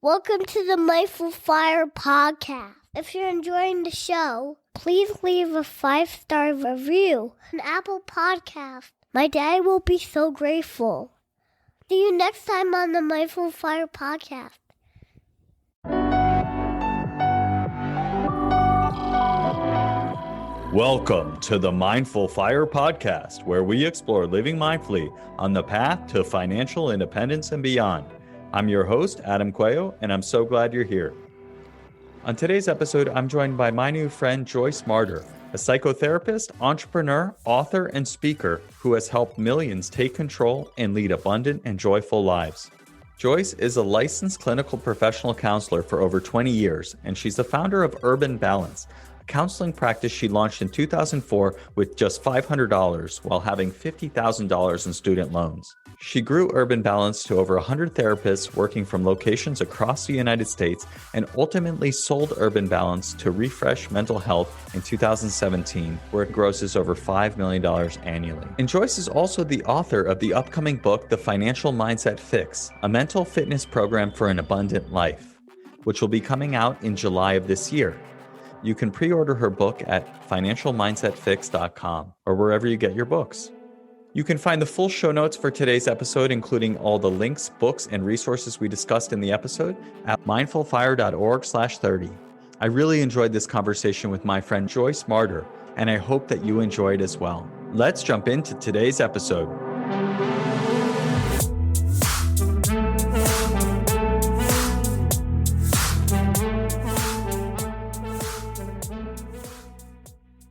Welcome to the Mindful Fire podcast. If you're enjoying the show, please leave a 5-star review on Apple Podcast. My dad will be so grateful. See you next time on the Mindful Fire podcast. Welcome to the Mindful Fire podcast, where we explore living mindfully on the path to financial independence and beyond. I'm your host, Adam Cuello, and I'm so glad you're here. On today's episode, I'm joined by my new friend, Joyce Marter, a psychotherapist, entrepreneur, author, and speaker who has helped millions take control and lead abundant and joyful lives. Joyce is a licensed clinical professional counselor for over 20 years, and she's the founder of Urban Balance, a counseling practice she launched in 2004 with just $500 while having $50,000 in student loans. She grew Urban Balance to over 100 therapists working from locations across the United States and ultimately sold Urban Balance to Refresh Mental Health in 2017, where it grosses over $5 million annually. And Joyce is also the author of the upcoming book, The Financial Mindset Fix, a mental fitness program for an abundant life, which will be coming out in July of this year. You can pre-order her book at financialmindsetfix.com or wherever you get your books. You can find the full show notes for today's episode, including all the links, books, and resources we discussed in the episode at mindfulfire.org/30. I really enjoyed this conversation with my friend Joyce Marter, and I hope that you enjoyed as well. Let's jump into today's episode.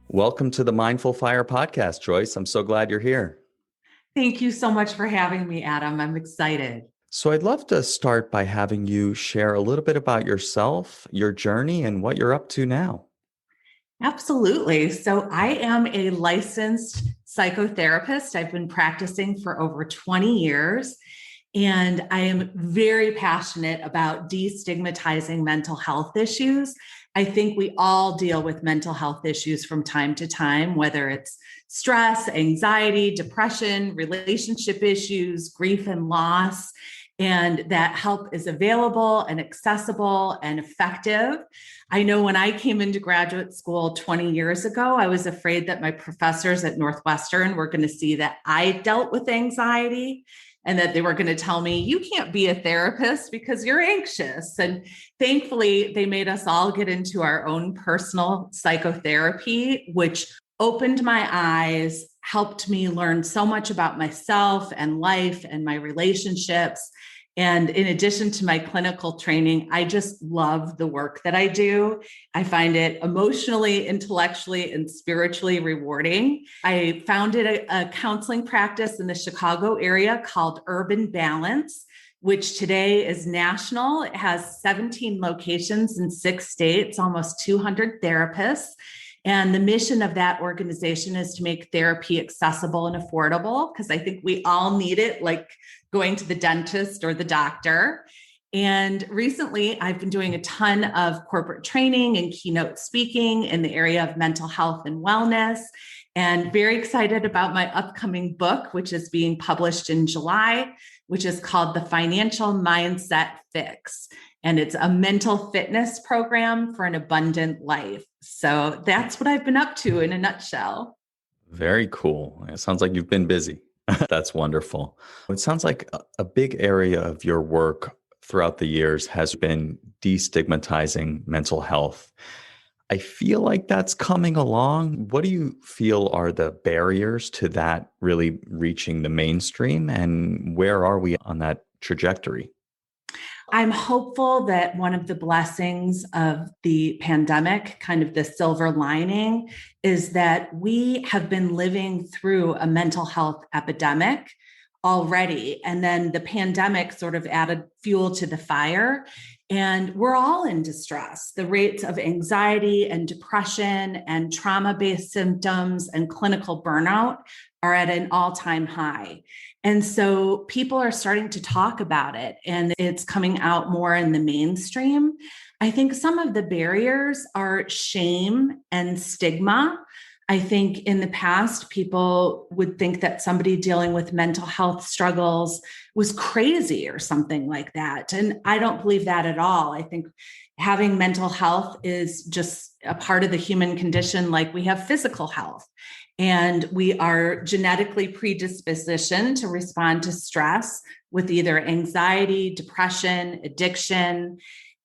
Welcome to the Mindful Fire podcast, Joyce. I'm so glad you're here. Thank you so much for having me, Adam. I'm excited. So I'd love to start by having you share a little bit about yourself, your journey, and what you're up to now. Absolutely. So I am a licensed psychotherapist. I've been practicing for over 20 years, and I am very passionate about destigmatizing mental health issues. I think we all deal with mental health issues from time to time, whether it's stress, anxiety, depression, relationship issues, grief and loss, and that help is available and accessible and effective. I know when I came into graduate school 20 years ago, I was afraid that my professors at Northwestern were going to see that I dealt with anxiety and that they were going to tell me, you can't be a therapist because you're anxious. And thankfully, they made us all get into our own personal psychotherapy, which opened my eyes, helped me learn so much about myself and life and my relationships. And in addition to my clinical training, I just love the work that I do. I find it emotionally, intellectually, and spiritually rewarding. I founded a counseling practice in the Chicago area called Urban Balance, which today is national. It has 17 locations in 6 states, almost 200 therapists. And the mission of that organization is to make therapy accessible and affordable, because I think we all need it, like going to the dentist or the doctor. And recently, I've been doing a ton of corporate training and keynote speaking in the area of mental health and wellness, and very excited about my upcoming book, which is being published in July, which is called The Financial Mindset Fix. And it's a mental fitness program for an abundant life. So that's what I've been up to in a nutshell. Very cool. It sounds like you've been busy. That's wonderful. It sounds like a big area of your work throughout the years has been destigmatizing mental health. I feel like that's coming along. What do you feel are the barriers to that really reaching the mainstream, and where are we on that trajectory? I'm hopeful that one of the blessings of the pandemic, kind of the silver lining, is that we have been living through a mental health epidemic already. And then the pandemic sort of added fuel to the fire. And we're all in distress. The rates of anxiety and depression and trauma-based symptoms and clinical burnout are at an all-time high. And so people are starting to talk about it, and it's coming out more in the mainstream. I think some of the barriers are shame and stigma. I think in the past, people would think that somebody dealing with mental health struggles was crazy or something like that. And I don't believe that at all. I think having mental health is just a part of the human condition, like we have physical health. And we are genetically predispositioned to respond to stress with either anxiety, depression, addiction.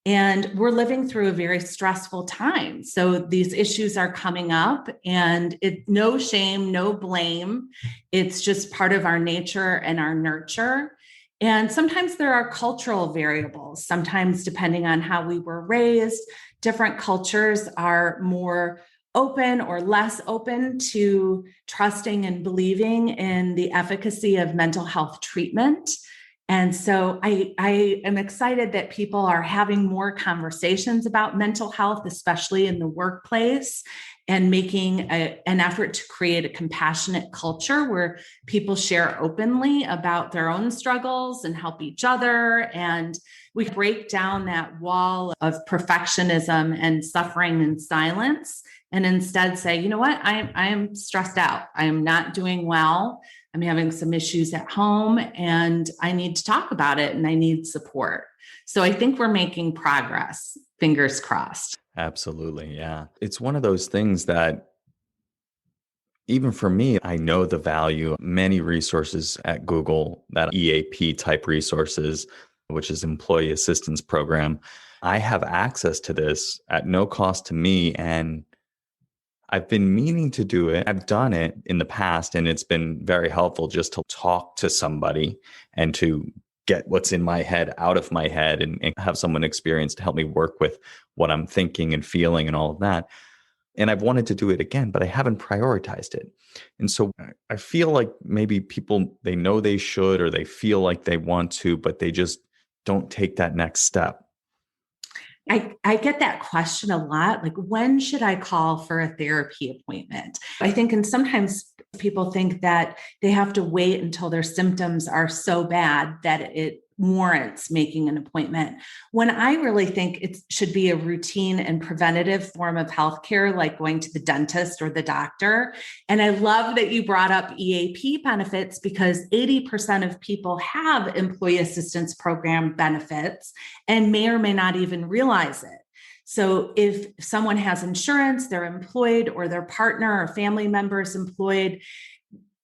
And we're living through a very stressful time. So these issues are coming up, and no shame, no blame. It's just part of our nature and our nurture. And sometimes there are cultural variables. Sometimes, depending on how we were raised, different cultures are more open or less open to trusting and believing in the efficacy of mental health treatment. And so I am excited that people are having more conversations about mental health, especially in the workplace, and making an effort to create a compassionate culture where people share openly about their own struggles and help each other. And we break down that wall of perfectionism and suffering in silence, and instead say, you know what, I am stressed out. I am not doing well. I'm having some issues at home, and I need to talk about it, and I need support. So I think we're making progress, fingers crossed. Absolutely. Yeah. It's one of those things that even for me, I know the value of many resources at Google, that EAP type resources, which is Employee Assistance Program. I have access to this at no cost to me, and I've been meaning to do it. I've done it in the past, and it's been very helpful just to talk to somebody and to get what's in my head out of my head, and have someone experienced to help me work with what I'm thinking and feeling and all of that. And I've wanted to do it again, but I haven't prioritized it. And so I feel like maybe people, they know they should, or they feel like they want to, but they just don't take that next step. I get that question a lot. Like, when should I call for a therapy appointment? I think, and sometimes people think that they have to wait until their symptoms are so bad that it warrants making an appointment. When I really think it should be a routine and preventative form of healthcare, like going to the dentist or the doctor. And I love that you brought up EAP benefits, because 80% of people have employee assistance program benefits and may or may not even realize it. So if someone has insurance, they're employed, or their partner or family member is employed,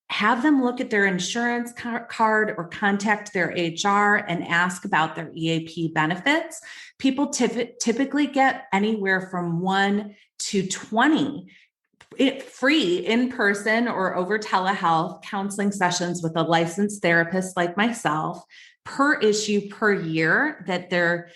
have them look at their insurance card or contact their HR and ask about their EAP benefits. People typically get anywhere from 1 to 20 free in-person or over telehealth counseling sessions with a licensed therapist like myself per issue per year that they're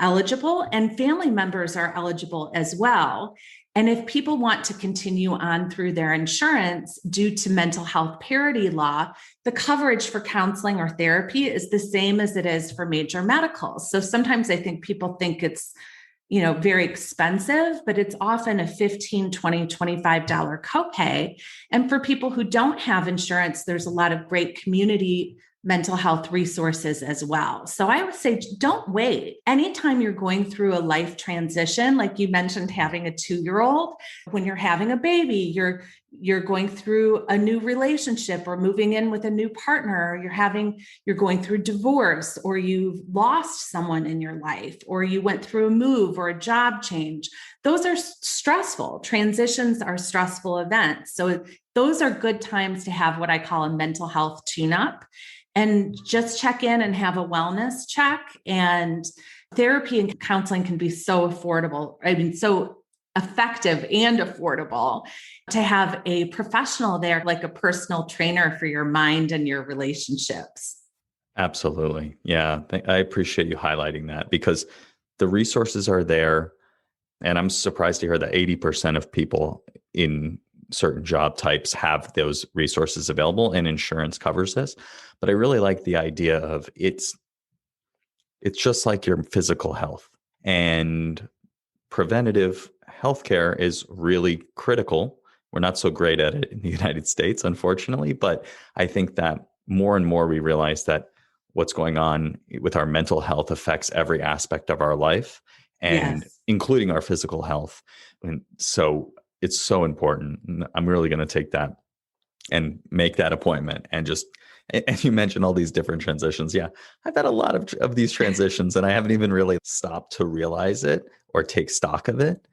eligible, and family members are eligible as well. And if people want to continue on through their insurance due to mental health parity law, the coverage for counseling or therapy is the same as it is for major medicals. So sometimes I think people think it's, very expensive, but it's often a $15, $20, $25 copay. And for people who don't have insurance, there's a lot of great community mental health resources as well. So I would say, don't wait. Anytime you're going through a life transition, like you mentioned, having a 2-year-old, when you're having a baby, you're going through a new relationship, or moving in with a new partner, or you're going through divorce, or you've lost someone in your life, or you went through a move or a job change. Those are stressful. Transitions are stressful events. So those are good times to have what I call a mental health tune-up, and just check in and have a wellness check. And therapy and counseling can be so affordable. So effective and affordable to have a professional there, like a personal trainer for your mind and your relationships. Absolutely. Yeah. I appreciate you highlighting that, because the resources are there. And I'm surprised to hear that 80% of people in certain job types have those resources available, and insurance covers this. But I really like the idea of it's just like your physical health, and preventative healthcare is really critical. We're not so great at it in the United States, unfortunately, but I think that more and more we realize that what's going on with our mental health affects every aspect of our life, and Yes. including our physical health. And so it's so important. I'm really going to take that and make that appointment and just, and you mentioned all these different transitions. Yeah, I've had a lot of these transitions and I haven't even really stopped to realize it or take stock of it.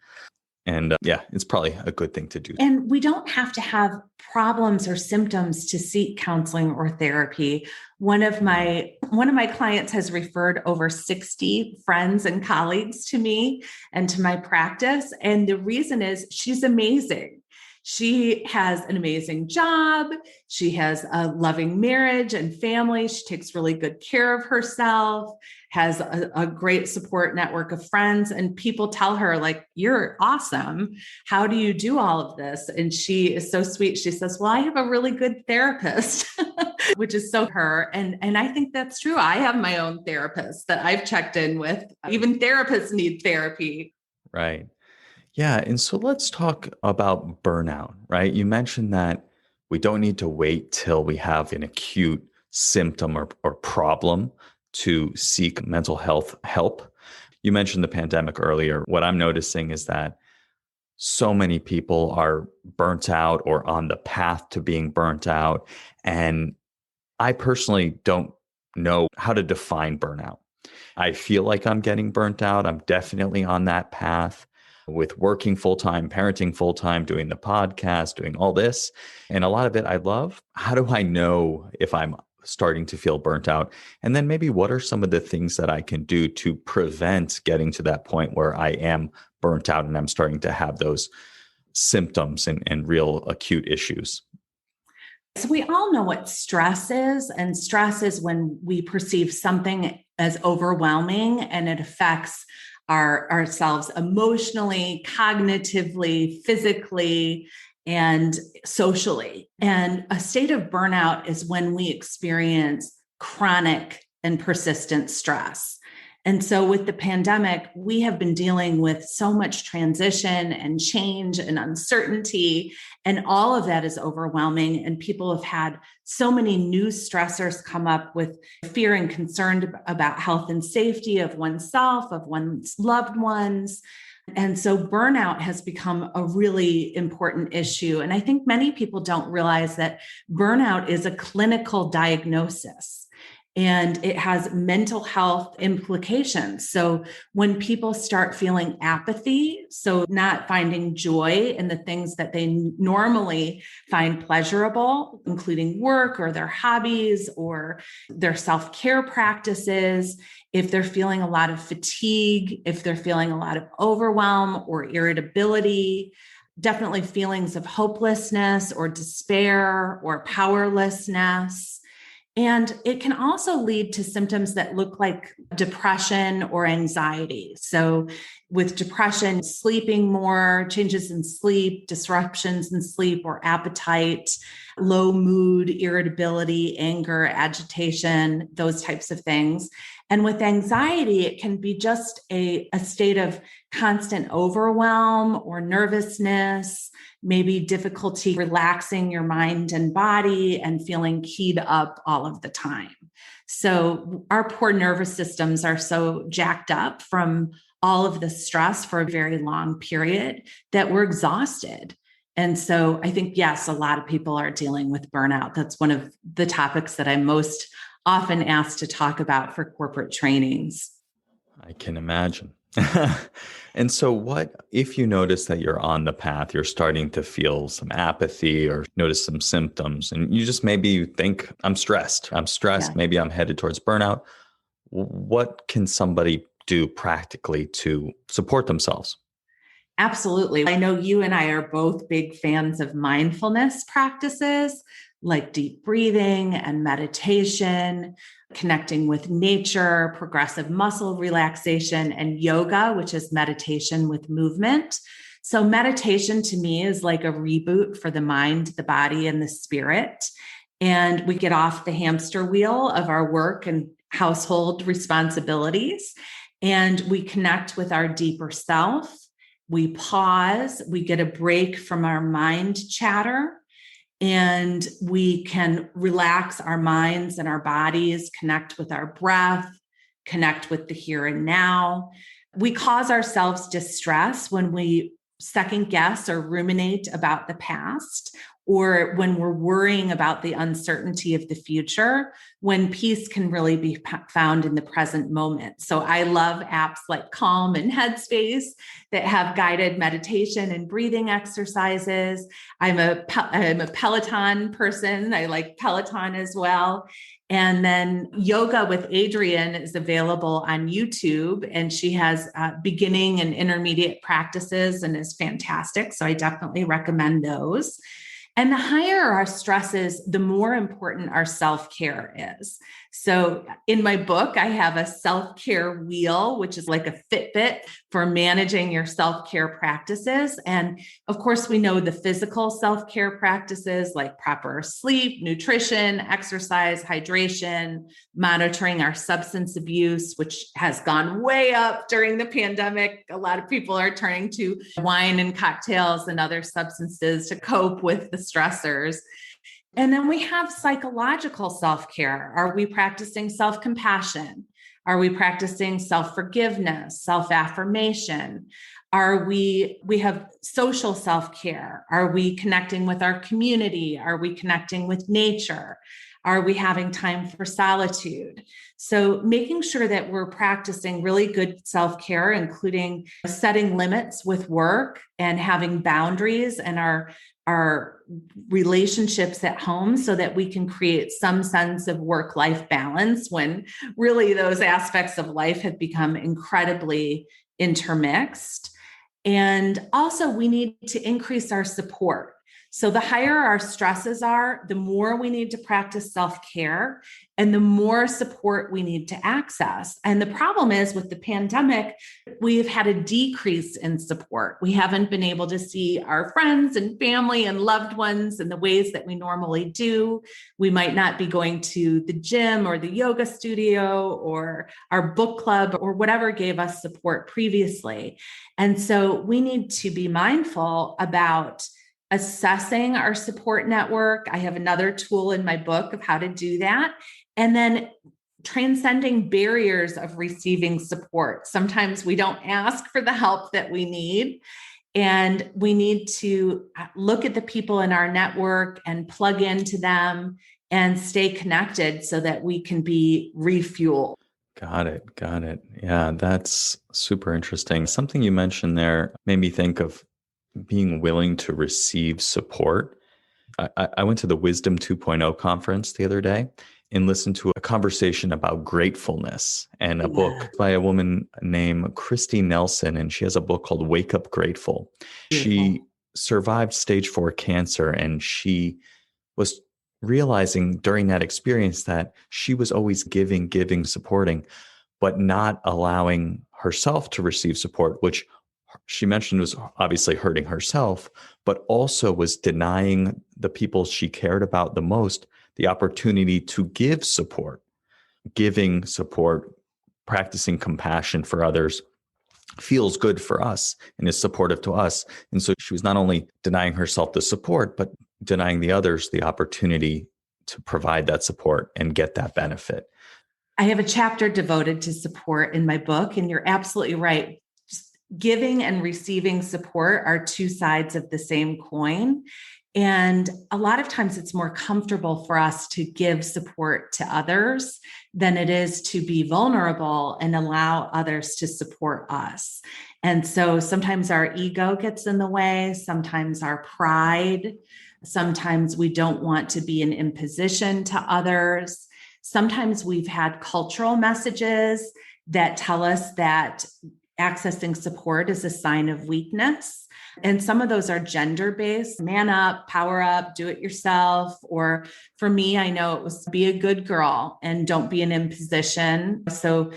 And yeah, it's probably a good thing to do. And we don't have to have problems or symptoms to seek counseling or therapy. One of my clients has referred over 60 friends and colleagues to me and to my practice. And the reason is she's amazing. She has an amazing job. She has a loving marriage and family. She takes really good care of herself, has a great support network of friends. And people tell her, like, you're awesome. How do you do all of this? And she is so sweet. She says, well, I have a really good therapist, which is so her. And I think that's true. I have my own therapist that I've checked in with. Even therapists need therapy. Right. Yeah. And so let's talk about burnout, right? You mentioned that we don't need to wait till we have an acute symptom or problem to seek mental health help. You mentioned the pandemic earlier. What I'm noticing is that so many people are burnt out or on the path to being burnt out. And I personally don't know how to define burnout. I feel like I'm getting burnt out. I'm definitely on that path with working full time, parenting full time, doing the podcast, doing all this. And a lot of it I love. How do I know if I'm starting to feel burnt out? And then maybe what are some of the things that I can do to prevent getting to that point where I am burnt out and I'm starting to have those symptoms and real acute issues? So we all know what stress is, and stress is when we perceive something as overwhelming and it affects ourselves emotionally, cognitively, physically, and socially. And a state of burnout is when we experience chronic and persistent stress. And so with the pandemic, we have been dealing with so much transition and change and uncertainty, and all of that is overwhelming. And people have had so many new stressors come up with fear and concern about health and safety of oneself, of one's loved ones. And so burnout has become a really important issue. And I think many people don't realize that burnout is a clinical diagnosis. And it has mental health implications. So when people start feeling apathy, so not finding joy in the things that they normally find pleasurable, including work or their hobbies or their self-care practices, if they're feeling a lot of fatigue, if they're feeling a lot of overwhelm or irritability, definitely feelings of hopelessness or despair or powerlessness. And it can also lead to symptoms that look like depression or anxiety. So with depression, sleeping more, changes in sleep, disruptions in sleep or appetite, low mood, irritability, anger, agitation, those types of things. And with anxiety, it can be just a state of constant overwhelm or nervousness, maybe difficulty relaxing your mind and body and feeling keyed up all of the time. So our poor nervous systems are so jacked up from all of the stress for a very long period that we're exhausted. And so I think, yes, a lot of people are dealing with burnout. That's one of the topics that I'm most often asked to talk about for corporate trainings. I can imagine. And so what if you notice that you're on the path, you're starting to feel some apathy or notice some symptoms, and you just maybe think, I'm stressed, yeah, maybe I'm headed towards burnout. What can somebody do practically to support themselves? Absolutely. I know you and I are both big fans of mindfulness practices like deep breathing and meditation, connecting with nature, progressive muscle relaxation, and yoga, which is meditation with movement. So meditation to me is like a reboot for the mind, the body, and the spirit. And we get off the hamster wheel of our work and household responsibilities, and we connect with our deeper self. We pause, we get a break from our mind chatter, and we can relax our minds and our bodies, connect with our breath, connect with the here and now. We cause ourselves distress when we second guess or ruminate about the past, or when we're worrying about the uncertainty of the future, when peace can really be found in the present moment. So I love apps like Calm and Headspace that have guided meditation and breathing exercises. I'm a Peloton person. I like Peloton as well. And then Yoga with Adrienne is available on YouTube, and she has beginning and intermediate practices and is fantastic. So I definitely recommend those. And the higher our stress is, the more important our self-care is. So in my book, I have a self-care wheel, which is like a Fitbit for managing your self-care practices. And of course, we know the physical self-care practices like proper sleep, nutrition, exercise, hydration, monitoring our substance abuse, which has gone way up during the pandemic. A lot of people are turning to wine and cocktails and other substances to cope with the stressors. And then we have psychological self-care. Are we practicing self-compassion? Are we practicing self-forgiveness, self-affirmation? We have social self-care? Are we connecting with our community? Are we connecting with nature? Are we having time for solitude? So making sure that we're practicing really good self-care, including setting limits with work and having boundaries and our relationships at home so that we can create some sense of work-life balance when really those aspects of life have become incredibly intermixed. And also we need to increase our support. So the higher our stresses are, the more we need to practice self-care and the more support we need to access. And the problem is with the pandemic, we've had a decrease in support. We haven't been able to see our friends and family and loved ones in the ways that we normally do. We might not be going to the gym or the yoga studio or our book club or whatever gave us support previously. And so we need to be mindful about assessing our support network. I have another tool in my book of how to do that. And then transcending barriers of receiving support. Sometimes we don't ask for the help that we need. And we need to look at the people in our network and plug into them and stay connected so that we can be refueled. Got it. Got it. Yeah, that's super interesting. Something you mentioned there made me think of being willing to receive support. I went to the Wisdom 2.0 conference the other day and listened to a conversation about gratefulness and a book by a woman named Christy Nelson. And she has a book called Wake Up Grateful. Beautiful. She survived stage 4 cancer, and she was realizing during that experience that she was always giving, supporting, but not allowing herself to receive support, which she mentioned was obviously hurting herself, but also was denying the people she cared about the most the opportunity to give support. Giving support, practicing compassion for others feels good for us and is supportive to us. And so she was not only denying herself the support, but denying the others the opportunity to provide that support and get that benefit. I have a chapter devoted to support in my book, and you're absolutely right. Giving and receiving support are two sides of the same coin. And a lot of times it's more comfortable for us to give support to others than it is to be vulnerable and allow others to support us. And so sometimes our ego gets in the way, sometimes our pride, sometimes we don't want to be an imposition to others. Sometimes we've had cultural messages that tell us that accessing support is a sign of weakness. And some of those are gender-based, man up, power up, do it yourself. Or for me, I know it was be a good girl and don't be an imposition. So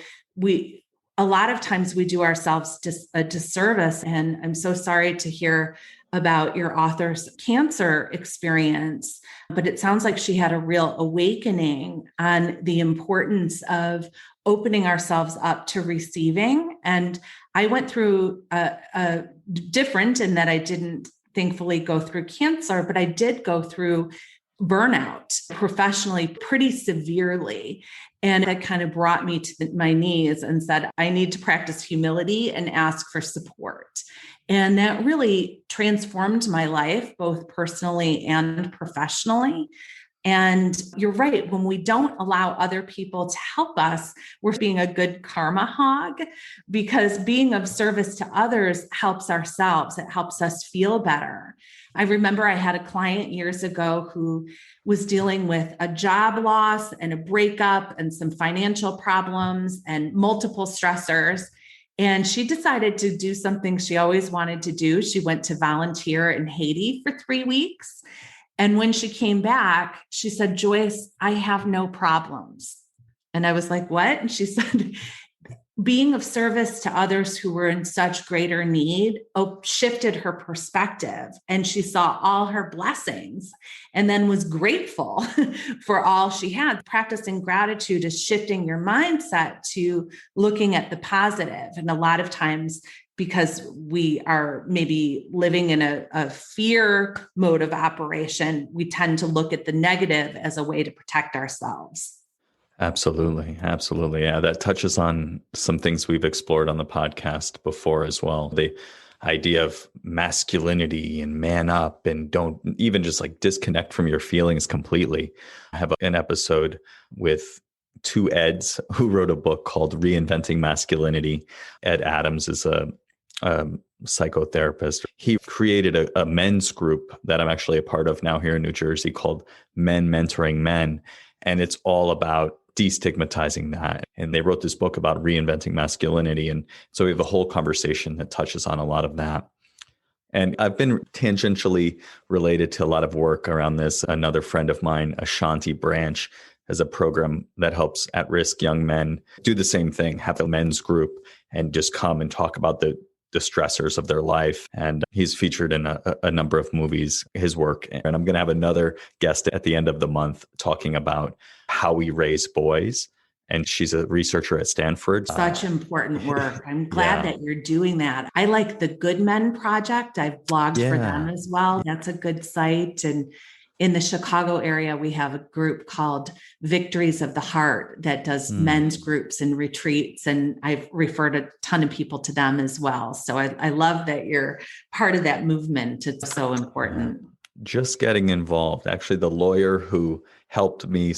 a lot of times we do ourselves a disservice. And I'm so sorry to hear about your author's cancer experience, but it sounds like she had a real awakening on the importance of opening ourselves up to receiving. And I went through a different in that I didn't thankfully go through cancer, but I did go through burnout professionally pretty severely. And that kind of brought me to my knees and said, I need to practice humility and ask for support. And that really transformed my life, both personally and professionally. And you're right, when we don't allow other people to help us, we're being a good karma hog, because being of service to others helps ourselves. It helps us feel better. I remember I had a client years ago who was dealing with a job loss and a breakup and some financial problems and multiple stressors. And she decided to do something she always wanted to do. She went to volunteer in Haiti for 3 weeks. And when she came back, she said, Joyce, I have no problems. And I was like, what? And she said, being of service to others who were in such greater need shifted her perspective. And she saw all her blessings and then was grateful for all she had. Practicing gratitude is shifting your mindset to looking at the positive. And a lot of times, because we are maybe living in a fear mode of operation, we tend to look at the negative as a way to protect ourselves. Absolutely. Absolutely. Yeah. That touches on some things we've explored on the podcast before as well. The idea of masculinity and man up, and don't even just like disconnect from your feelings completely. I have an episode with two Eds who wrote a book called Reinventing Masculinity. Ed Adams is a psychotherapist. He created a men's group that I'm actually a part of now here in New Jersey called Men Mentoring Men. And it's all about destigmatizing that. And they wrote this book about reinventing masculinity. And so we have a whole conversation that touches on a lot of that. And I've been tangentially related to a lot of work around this. Another friend of mine, Ashanti Branch, has a program that helps at-risk young men do the same thing, have a men's group and just come and talk about the stressors of their life. And he's featured in a number of movies, his work. And I'm going to have another guest at the end of the month talking about how we raise boys. And she's a researcher at Stanford. Such important work. I'm glad that you're doing that. I like the Good Men Project. I've blogged for them as well. That's a good site. And in the Chicago area, we have a group called Victories of the Heart that does men's groups and retreats. And I've referred a ton of people to them as well. So I love that you're part of that movement. It's so important. Just getting involved. Actually, the lawyer who helped me,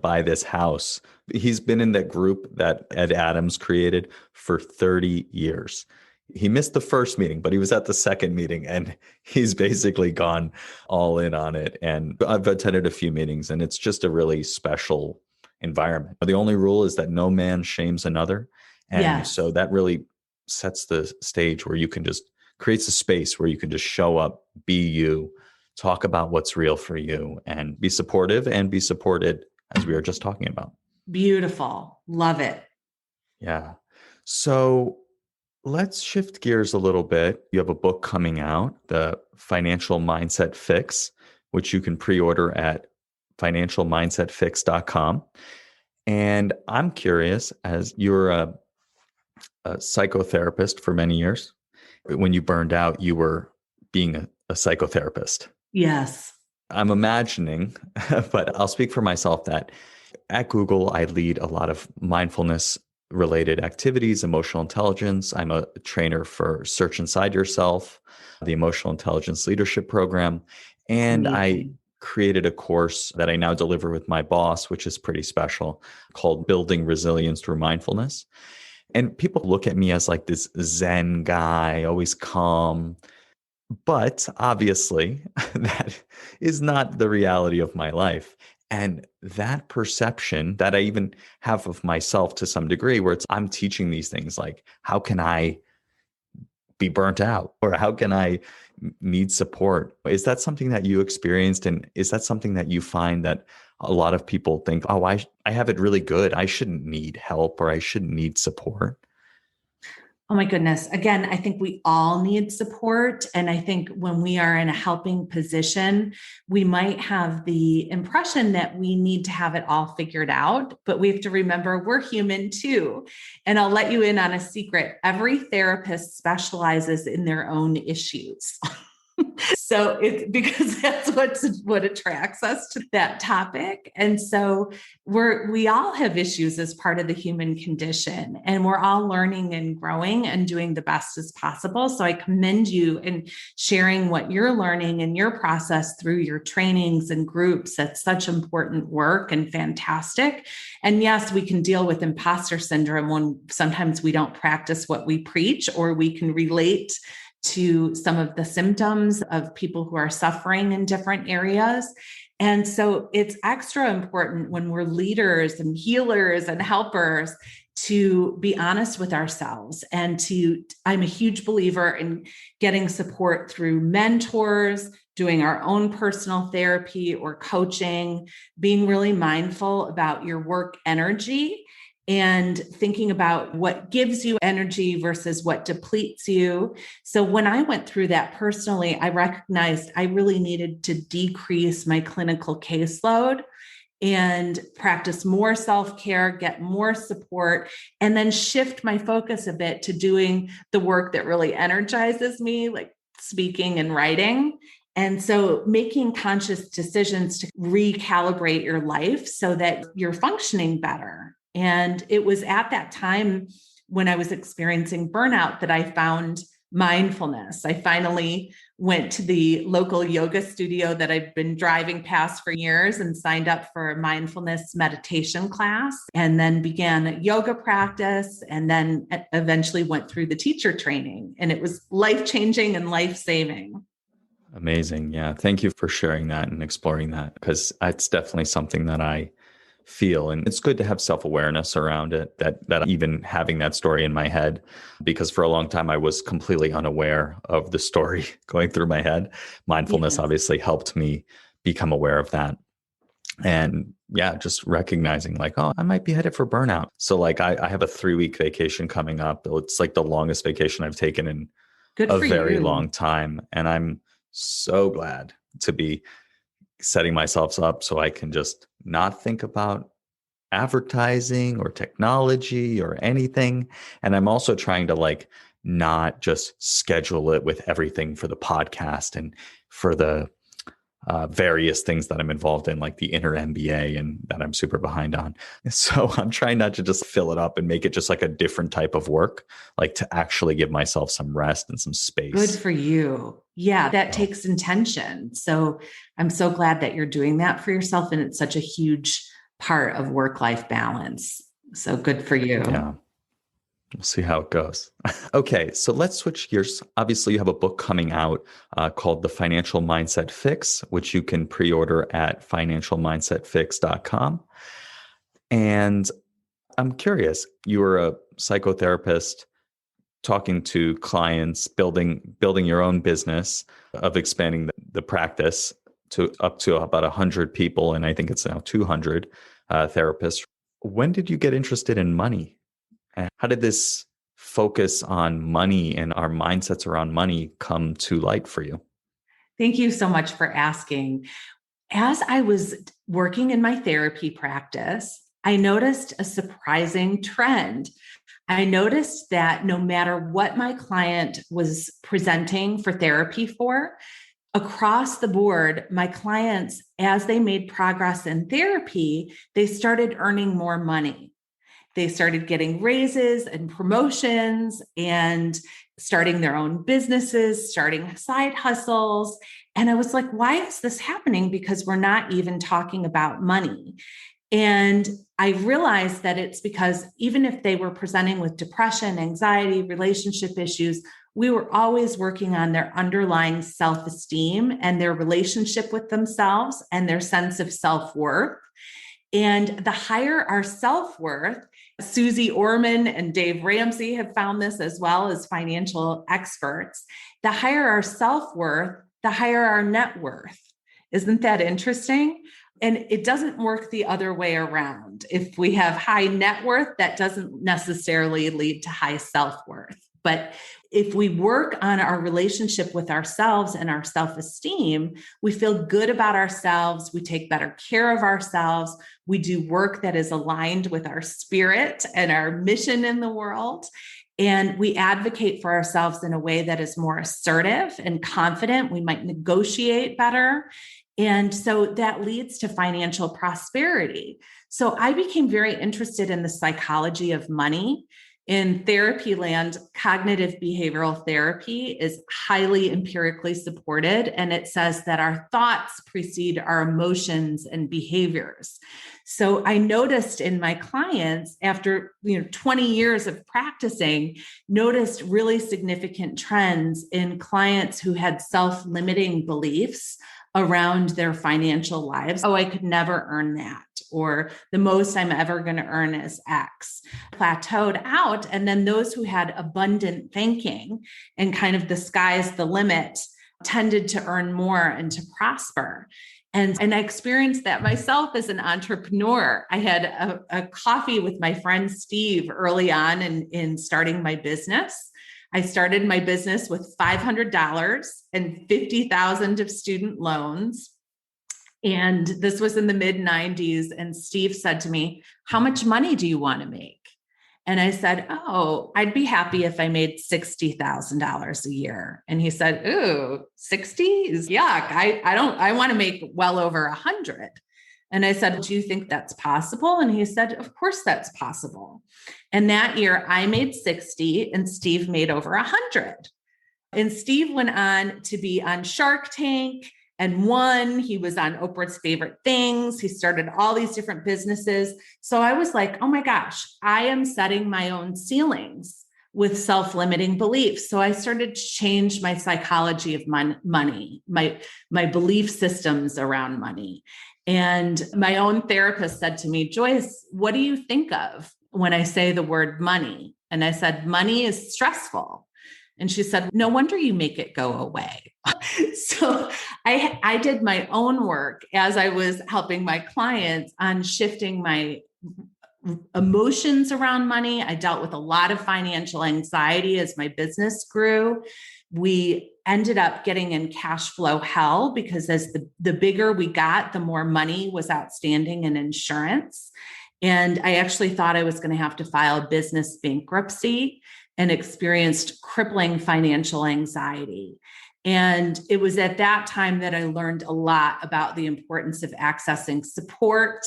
buy this house, he's been in that group that Ed Adams created for 30 years. He missed the first meeting, but he was at the second meeting and he's basically gone all in on it. And I've attended a few meetings and it's just a really special environment. The only rule is that no man shames another. And so that really sets the stage where you can just creates a space where you can just show up, be you, talk about what's real for you and be supportive and be supported, as we were just talking about. Beautiful. Love it. Yeah. So let's shift gears a little bit. You have a book coming out, The Financial Mindset Fix, which you can pre-order at financialmindsetfix.com. And I'm curious, as you're a psychotherapist for many years, when you burned out, you were being a psychotherapist. Yes. I'm imagining, but I'll speak for myself, that at Google, I lead a lot of mindfulness related activities, emotional intelligence. I'm a trainer for Search Inside Yourself, the Emotional Intelligence Leadership Program. And I created a course that I now deliver with my boss, which is pretty special, called Building Resilience Through Mindfulness. And people look at me as like this Zen guy, always calm. But obviously, that is not the reality of my life. And that perception that I even have of myself to some degree, where I'm teaching these things like, how can I be burnt out? Or how can I need support? Is that something that you experienced? And is that something that you find that a lot of people think, oh, I have it really good. I shouldn't need help or I shouldn't need support? Oh my goodness. Again, I think we all need support. And I think when we are in a helping position, we might have the impression that we need to have it all figured out, but we have to remember we're human too. And I'll let you in on a secret. Every therapist specializes in their own issues. So it's because that's what attracts us to that topic. And so we all have issues as part of the human condition, and we're all learning and growing and doing the best as possible. So I commend you in sharing what you're learning in your process through your trainings and groups. That's such important work and fantastic. And yes, we can deal with imposter syndrome when sometimes we don't practice what we preach, or we can relate to some of the symptoms of people who are suffering in different areas. And so it's extra important when we're leaders and healers and helpers to be honest with ourselves, and I'm a huge believer in getting support through mentors, doing our own personal therapy or coaching, being really mindful about your work energy and thinking about what gives you energy versus what depletes you. So when I went through that personally, I recognized I really needed to decrease my clinical caseload and practice more self-care, get more support, and then shift my focus a bit to doing the work that really energizes me, like speaking and writing. And so making conscious decisions to recalibrate your life so that you're functioning better. And it was at that time when I was experiencing burnout that I found mindfulness. I finally went to the local yoga studio that I've been driving past for years and signed up for a mindfulness meditation class, and then began a yoga practice, and then eventually went through the teacher training. And it was life-changing and life-saving. Amazing. Yeah. Thank you for sharing that and exploring that, because it's definitely something that I feel. And it's good to have self-awareness around it, that even having that story in my head, because for a long time I was completely unaware of the story going through my head. Mindfulness obviously helped me become aware of that. And yeah, just recognizing like, oh, I might be headed for burnout. So like I have a 3-week vacation coming up. It's like the longest vacation I've taken in a very long time. And I'm so glad to be setting myself up so I can just not think about advertising or technology or anything. And I'm also trying to like not just schedule it with everything for the podcast and for the various things that I'm involved in, like the inner MBA and that I'm super behind on. So I'm trying not to just fill it up and make it just like a different type of work, like to actually give myself some rest and some space. Good for you. Yeah, that takes intention. So I'm so glad that you're doing that for yourself. And it's such a huge part of work-life balance. So good for you. Yeah. We'll see how it goes. Okay, so let's switch gears. Obviously, you have a book coming out called The Financial Mindset Fix, which you can pre-order at financialmindsetfix.com. And I'm curious, you were a psychotherapist talking to clients, building your own business of expanding the practice to up to about 100 people. And I think it's now 200 therapists. When did you get interested in money? And how did this focus on money and our mindsets around money come to light for you? Thank you so much for asking. As I was working in my therapy practice, I noticed a surprising trend. I noticed that no matter what my client was presenting for therapy for, across the board, my clients, as they made progress in therapy, they started earning more money. They started getting raises and promotions and starting their own businesses, starting side hustles. And I was like, why is this happening? Because we're not even talking about money. And I realized that it's because even if they were presenting with depression, anxiety, relationship issues, we were always working on their underlying self-esteem and their relationship with themselves and their sense of self-worth. And the higher our self-worth, Susie Orman and Dave Ramsey have found this as well as financial experts, the higher our self-worth, the higher our net worth. Isn't that interesting? And it doesn't work the other way around. If we have high net worth, that doesn't necessarily lead to high self-worth. But if we work on our relationship with ourselves and our self-esteem, we feel good about ourselves. We take better care of ourselves. We do work that is aligned with our spirit and our mission in the world. And we advocate for ourselves in a way that is more assertive and confident. We might negotiate better. And so that leads to financial prosperity. So I became very interested in the psychology of money. In therapy land, cognitive behavioral therapy is highly empirically supported, and it says that our thoughts precede our emotions and behaviors. So I noticed in my clients after 20 years of practicing, noticed really significant trends in clients who had self-limiting beliefs around their financial lives. Oh, I could never earn that, or the most I'm ever going to earn is X, plateaued out. And then those who had abundant thinking and kind of the sky's the limit tended to earn more and to prosper. And I experienced that myself as an entrepreneur. I had a coffee with my friend Steve early on in starting my business. I started my business with $500 and $50,000 of student loans. And this was in the mid 90s. And Steve said to me, "How much money do you want to make?" And I said, "Oh, I'd be happy if I made $60,000 a year." And he said, "Ooh, 60 is yuck. I want to make well over 100. And I said, "Do you think that's possible?" And he said, "Of course that's possible." And that year I made 60 and Steve made over 100. And Steve went on to be on Shark Tank and won. He was on Oprah's Favorite Things. He started all these different businesses. So I was like, oh my gosh, I am setting my own ceilings with self-limiting beliefs. So I started to change my psychology of money, my belief systems around money. And my own therapist said to me, "Joyce, what do you think of when I say the word money?" And I said, "Money is stressful." And she said, "No wonder you make it go away." So I did my own work as I was helping my clients on shifting my emotions around money. I dealt with a lot of financial anxiety as my business grew. We ended up getting in cash flow hell because as the bigger we got, the more money was outstanding in insurance. And I actually thought I was going to have to file business bankruptcy and experienced crippling financial anxiety. And it was at that time that I learned a lot about the importance of accessing support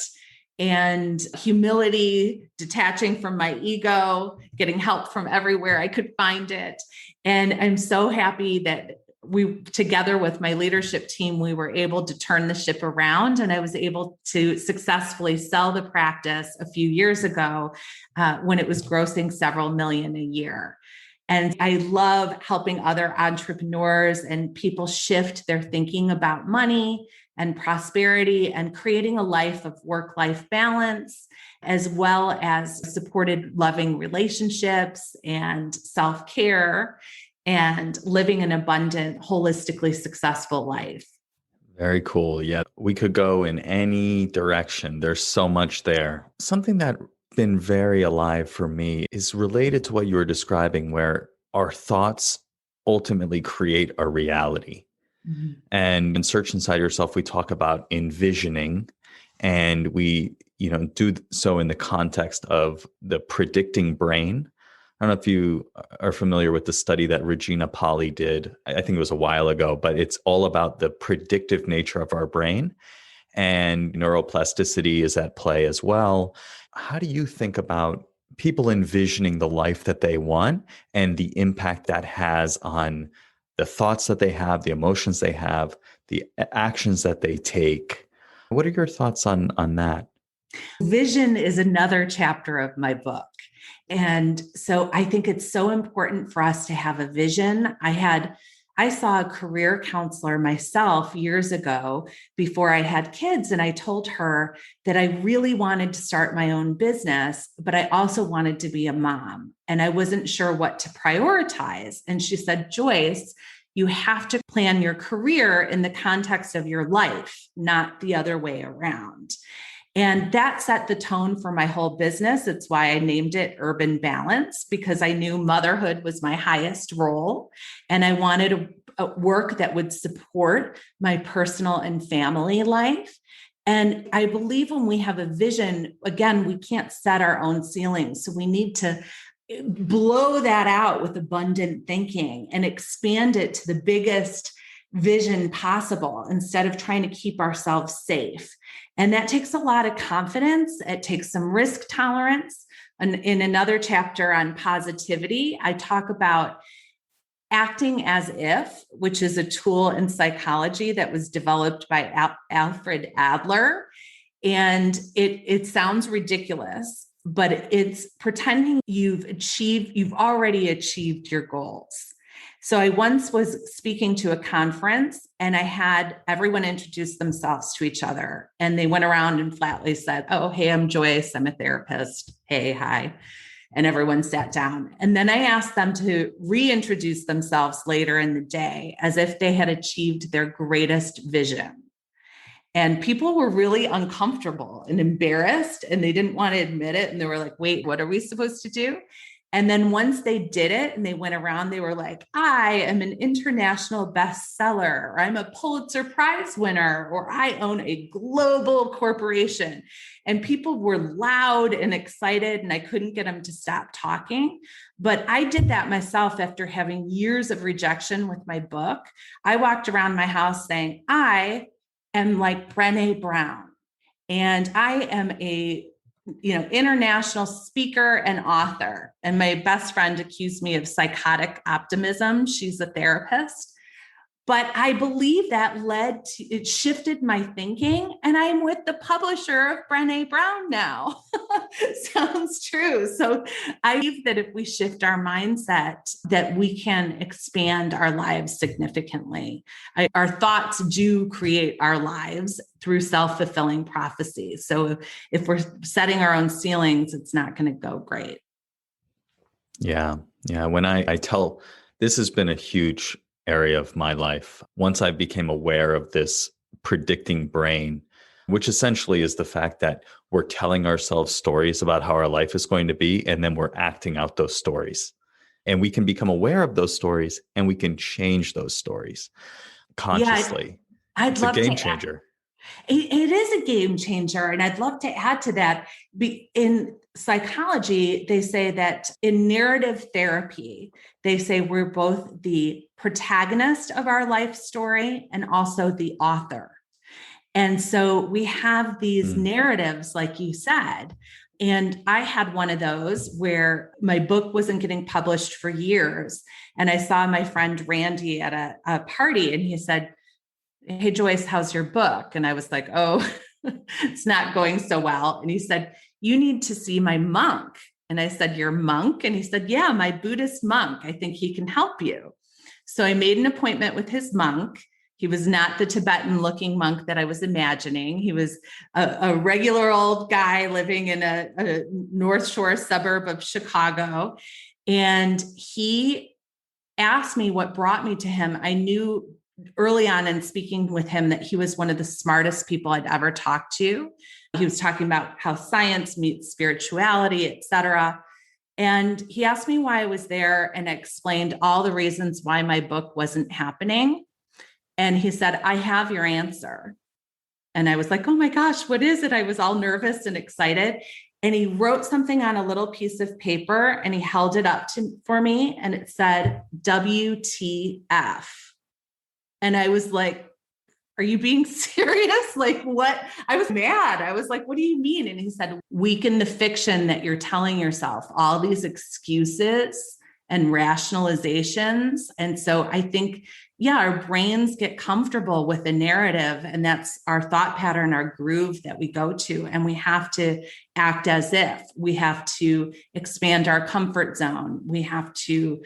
and humility, detaching from my ego, getting help from everywhere I could find it. And I'm so happy that we, together with my leadership team, we were able to turn the ship around, and I was able to successfully sell the practice a few years ago when it was grossing several million a year. And I love helping other entrepreneurs and people shift their thinking about money and prosperity and creating a life of work-life balance, as well as supported loving relationships and self-care and living an abundant, holistically successful life. Very cool. Yeah, we could go in any direction. There's so much there. Something that been very alive for me is related to what you were describing, where our thoughts ultimately create a reality. Mm-hmm. And in Search Inside Yourself, we talk about envisioning, and we, do so in the context of the predicting brain. I don't know if you are familiar with the study that Regina Pali did. I think it was a while ago, but it's all about the predictive nature of our brain, and neuroplasticity is at play as well. How do you think about people envisioning the life that they want and the impact that has on the thoughts that they have, the emotions they have, the actions that they take? What are your thoughts on that? Vision is another chapter of my book. And so I think it's so important for us to have a vision. I saw a career counselor myself years ago before I had kids, and I told her that I really wanted to start my own business, but I also wanted to be a mom, and I wasn't sure what to prioritize. And she said, "Joyce, you have to plan your career in the context of your life, not the other way around." And that set the tone for my whole business. It's why I named it Urban Balance, because I knew motherhood was my highest role. And I wanted a work that would support my personal and family life. And I believe when we have a vision, again, we can't set our own ceilings. So we need to blow that out with abundant thinking and expand it to the biggest vision possible instead of trying to keep ourselves safe. And that takes a lot of confidence. It takes some risk tolerance. And in another chapter on positivity, I talk about acting as if, which is a tool in psychology that was developed by Alfred Adler. And it sounds ridiculous, but it's pretending you've already achieved your goals. So I once was speaking to a conference and I had everyone introduce themselves to each other. And they went around and flatly said, "Oh, hey, I'm Joyce. I'm a therapist. Hey, hi." And everyone sat down. And then I asked them to reintroduce themselves later in the day as if they had achieved their greatest vision. And people were really uncomfortable and embarrassed, and they didn't want to admit it. And they were like, "Wait, what are we supposed to do?" And then once they did it and they went around, they were like, "I am an international bestseller, or I'm a Pulitzer Prize winner, or I own a global corporation." And people were loud and excited, and I couldn't get them to stop talking. But I did that myself after having years of rejection with my book. I walked around my house saying, "I am like Brené Brown, and I am a international speaker and author." And my best friend accused me of psychotic optimism. She's a therapist. But I believe that it shifted my thinking, and I'm with the publisher of Brené Brown now. Sounds true. So I believe that if we shift our mindset, that we can expand our lives significantly. Our thoughts do create our lives through self-fulfilling prophecy. So if we're setting our own ceilings, it's not going to go great. Yeah. When I tell, this has been a huge area of my life. Once I became aware of this predicting brain, which essentially is the fact that we're telling ourselves stories about how our life is going to be, and then we're acting out those stories. And we can become aware of those stories, and we can change those stories consciously. Yeah, it's a game changer. It is a game changer. And I'd love to add to that. In psychology, they say that in narrative therapy, they say we're both the protagonist of our life story and also the author. And so we have these narratives, like you said. And I had one of those where my book wasn't getting published for years. And I saw my friend Randy at a party, and he said, "Hey, Joyce, how's your book?" And I was like, "Oh, it's not going so well." And he said, "You need to see my monk." And I said, "Your monk?" And he said, "Yeah, my Buddhist monk. I think he can help you." So I made an appointment with his monk. He was not the Tibetan looking monk that I was imagining. He was a regular old guy living in a North Shore suburb of Chicago. And he asked me what brought me to him. I knew early on in speaking with him that he was one of the smartest people I'd ever talked to. He was talking about how science meets spirituality, et cetera. And he asked me why I was there, and I explained all the reasons why my book wasn't happening. And he said, "I have your answer." And I was like, "Oh my gosh, what is it?" I was all nervous and excited. And he wrote something on a little piece of paper and he held it up for me, and it said, "WTF." And I was like, "Are you being serious?" Like, what? I was mad. I was like, "What do you mean?" And he said, "Weaken the fiction that you're telling yourself, all these excuses and rationalizations." And so I think, our brains get comfortable with the narrative, and that's our thought pattern, our groove that we go to. And we have to act as if. We have to expand our comfort zone. We have to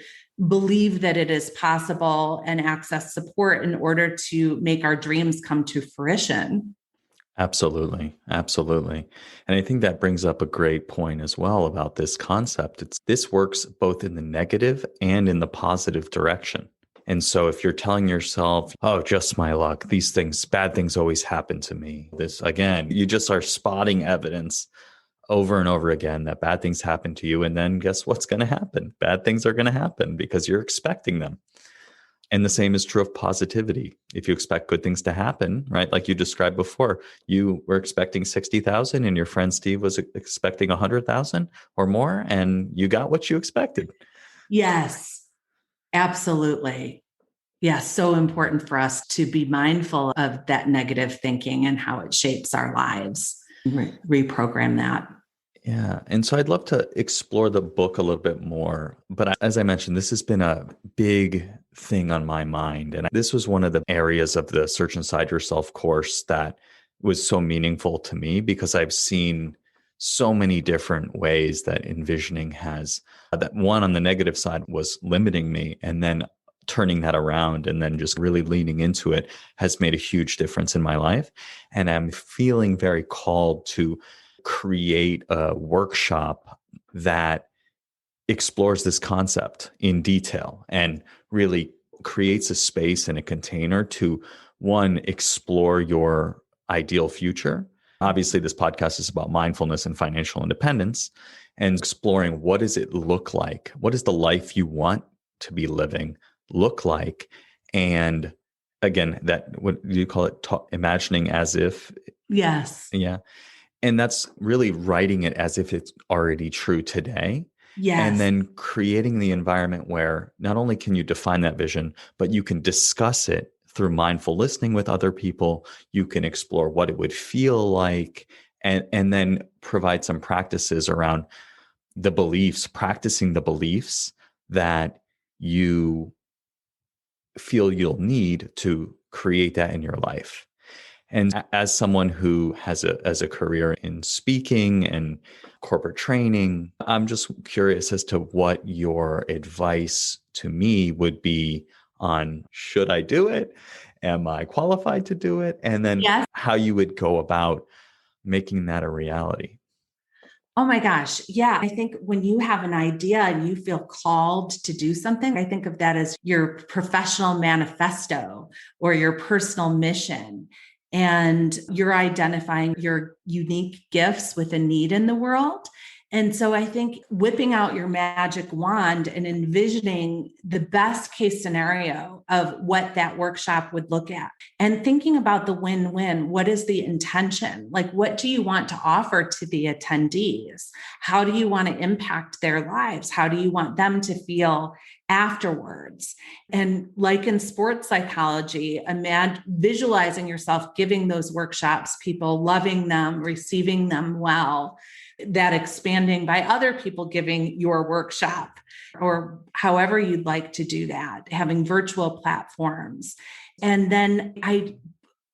believe that it is possible and access support in order to make our dreams come to fruition. Absolutely. And I think that brings up a great point as well about this concept. This works both in the negative and in the positive direction. And so if you're telling yourself, "Oh, just my luck, bad things always happen to me." This, again, you just are spotting evidence over and over again that bad things happen to you. And then guess what's going to happen? Bad things are going to happen because you're expecting them. And the same is true of positivity. If you expect good things to happen, right? Like you described before, you were expecting 60,000 and your friend Steve was expecting 100,000 or more, and you got what you expected. Yes, absolutely. Yes, so important for us to be mindful of that negative thinking and how it shapes our lives. Reprogram that. Yeah. And so I'd love to explore the book a little bit more. But as I mentioned, this has been a big thing on my mind. And this was one of the areas of the Search Inside Yourself course that was so meaningful to me because I've seen so many different ways that envisioning has that one on the negative side was limiting me. And then turning that around and then just really leaning into it has made a huge difference in my life. And I'm feeling very called to create a workshop that explores this concept in detail and really creates a space and a container to one, explore your ideal future. Obviously, this podcast is about mindfulness and financial independence and exploring what does it look like? What does the life you want to be living look like? And again, that what do you call it? Imagining as if. Yes. Yeah. And that's really writing it as if it's already true today. Yes. And then creating the environment where not only can you define that vision, but you can discuss it through mindful listening with other people. You can explore what it would feel like, and then provide some practices around the beliefs, practicing the beliefs that you feel you'll need to create that in your life. And as someone who has a career in speaking and corporate training, I'm just curious as to what your advice to me would be on should I do it? Am I qualified to do it? And then Yes. how you would go about making that a reality. Oh my gosh. Yeah. I think when you have an idea and you feel called to do something, I think of that as your professional manifesto or your personal mission. And you're identifying your unique gifts with a need in the world. And so I think whipping out your magic wand and envisioning the best case scenario of what that workshop would look at and thinking about the win-win. What is the intention? Like, what do you want to offer to the attendees? How do you want to impact their lives? How do you want them to feel afterwards? And like in sports psychology, visualizing yourself giving those workshops, people loving them, receiving them well, that expanding by other people giving your workshop, or however you'd like to do that, having virtual platforms. And then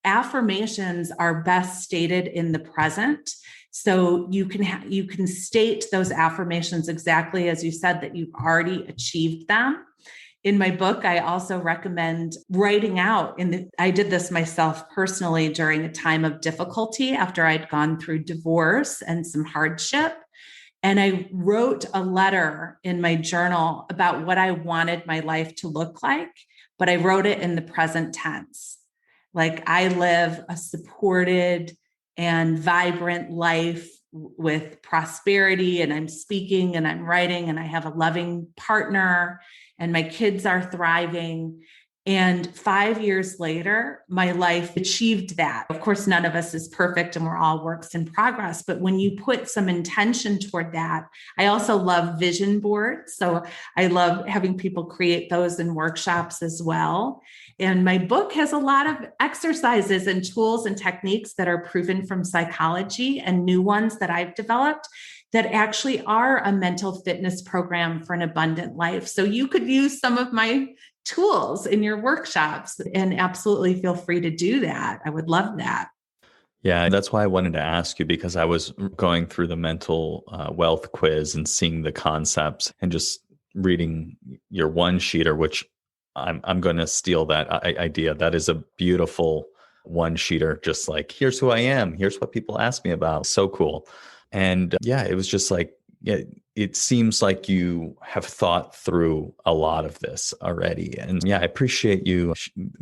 affirmations are best stated in the present. So you can state those affirmations exactly as you said, that you've already achieved them. In my book, I also recommend writing out I did this myself personally during a time of difficulty after I'd gone through divorce and some hardship. And I wrote a letter in my journal about what I wanted my life to look like, but I wrote it in the present tense. Like, I live a supported and vibrant life with prosperity, and I'm speaking and I'm writing and I have a loving partner and my kids are thriving. And 5 years later, my life achieved that. Of course, none of us is perfect and we're all works in progress. But when you put some intention toward that, I also love vision boards. So I love having people create those in workshops as well. And my book has a lot of exercises and tools and techniques that are proven from psychology and new ones that I've developed that actually are a mental fitness program for an abundant life. So you could use some of my tools in your workshops, and absolutely feel free to do that. I would love that. Yeah, that's why I wanted to ask you, because I was going through the mental wealth quiz and seeing the concepts and just reading your one-sheeter, which I'm going to steal that idea. That is a beautiful one-sheeter, just like, here's who I am. Here's what people ask me about. So cool. And yeah, it was just like, yeah, it seems like you have thought through a lot of this already. And yeah, I appreciate you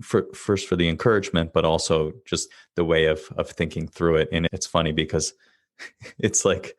first for the encouragement, but also just the way of thinking through it. And it's funny because it's like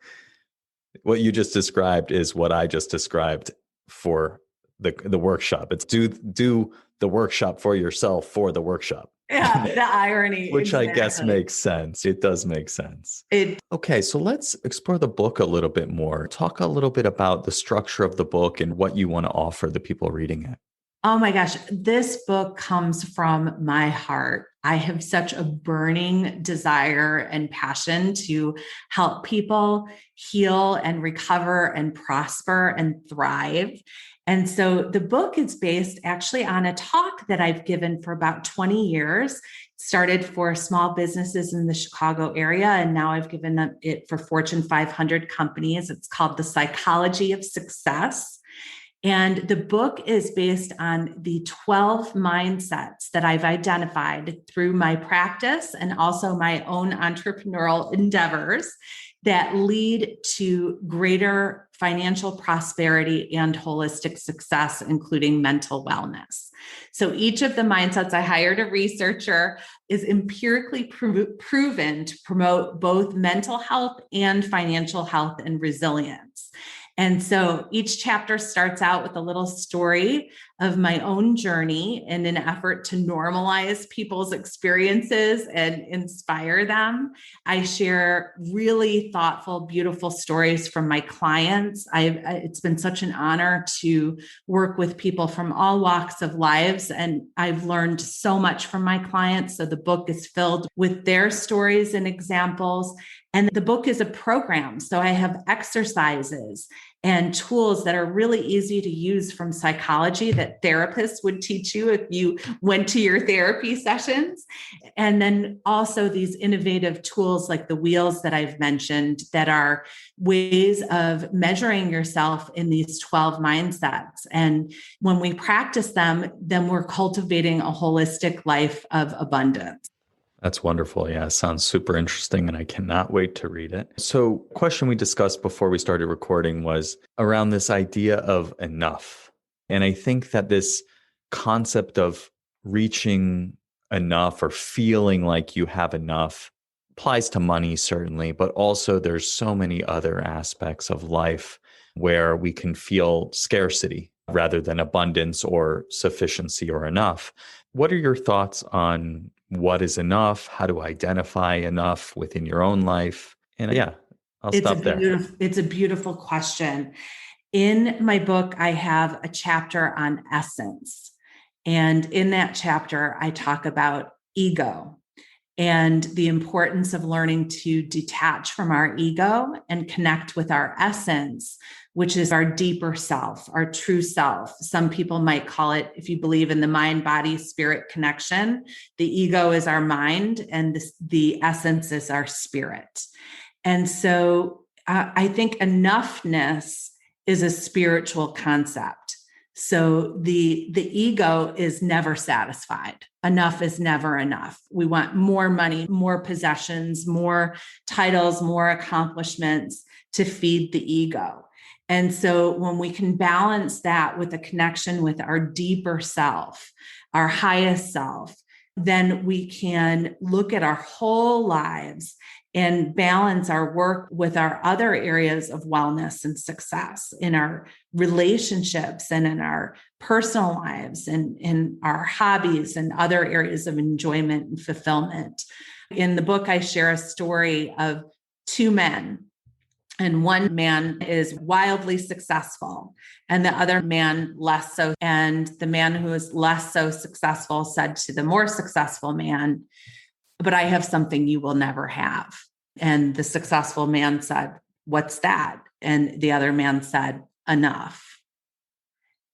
what you just described is what I just described for the workshop. It's do the workshop for yourself for the workshop. Yeah, the irony. Which exactly. I guess makes sense. It does make sense. It Okay, so let's explore the book a little bit more. Talk a little bit about the structure of the book and what you want to offer the people reading it. Oh my gosh, this book comes from my heart. I have such a burning desire and passion to help people heal and recover and prosper and thrive. And so the book is based actually on a talk that I've given for about 20 years. Started for small businesses in the Chicago area, and now I've given it for Fortune 500 companies. It's called The Psychology of Success. And the book is based on the 12 mindsets that I've identified through my practice and also my own entrepreneurial endeavors that lead to greater financial prosperity and holistic success, including mental wellness. So each of the mindsets, I hired a researcher, is empirically proven to promote both mental health and financial health and resilience. And so each chapter starts out with a little story of my own journey in an effort to normalize people's experiences and inspire them. I share really thoughtful, beautiful stories from my clients. It's been such an honor to work with people from all walks of lives, and I've learned so much from my clients. So the book is filled with their stories and examples. And the book is a program. So I have exercises and tools that are really easy to use from psychology that therapists would teach you if you went to your therapy sessions. And then also these innovative tools like the wheels that I've mentioned that are ways of measuring yourself in these 12 mindsets. And when we practice them, then we're cultivating a holistic life of abundance. That's wonderful. Yeah, it sounds super interesting and I cannot wait to read it. So, question we discussed before we started recording was around this idea of enough. And I think that this concept of reaching enough or feeling like you have enough applies to money, certainly, but also there's so many other aspects of life where we can feel scarcity rather than abundance or sufficiency or enough. What are your thoughts on what is enough? How to identify enough within your own life? And yeah, I'll stop there. It's a beautiful question. In my book, I have a chapter on essence. And in that chapter, I talk about ego and the importance of learning to detach from our ego and connect with our essence, which is our deeper self, our true self. Some people might call it, if you believe in the mind, body, spirit connection, the ego is our mind and the essence is our spirit. And so I think enoughness is a spiritual concept. So the ego is never satisfied. Enough is never enough. We want more money, more possessions, more titles, more accomplishments to feed the ego. And so when we can balance that with a connection with our deeper self, our highest self, then we can look at our whole lives and balance our work with our other areas of wellness and success in our relationships and in our personal lives and in our hobbies and other areas of enjoyment and fulfillment. In the book, I share a story of two men. And one man is wildly successful and the other man less so. And the man who is less so successful said to the more successful man, "But I have something you will never have." And the successful man said, "What's that?" And the other man said, "Enough."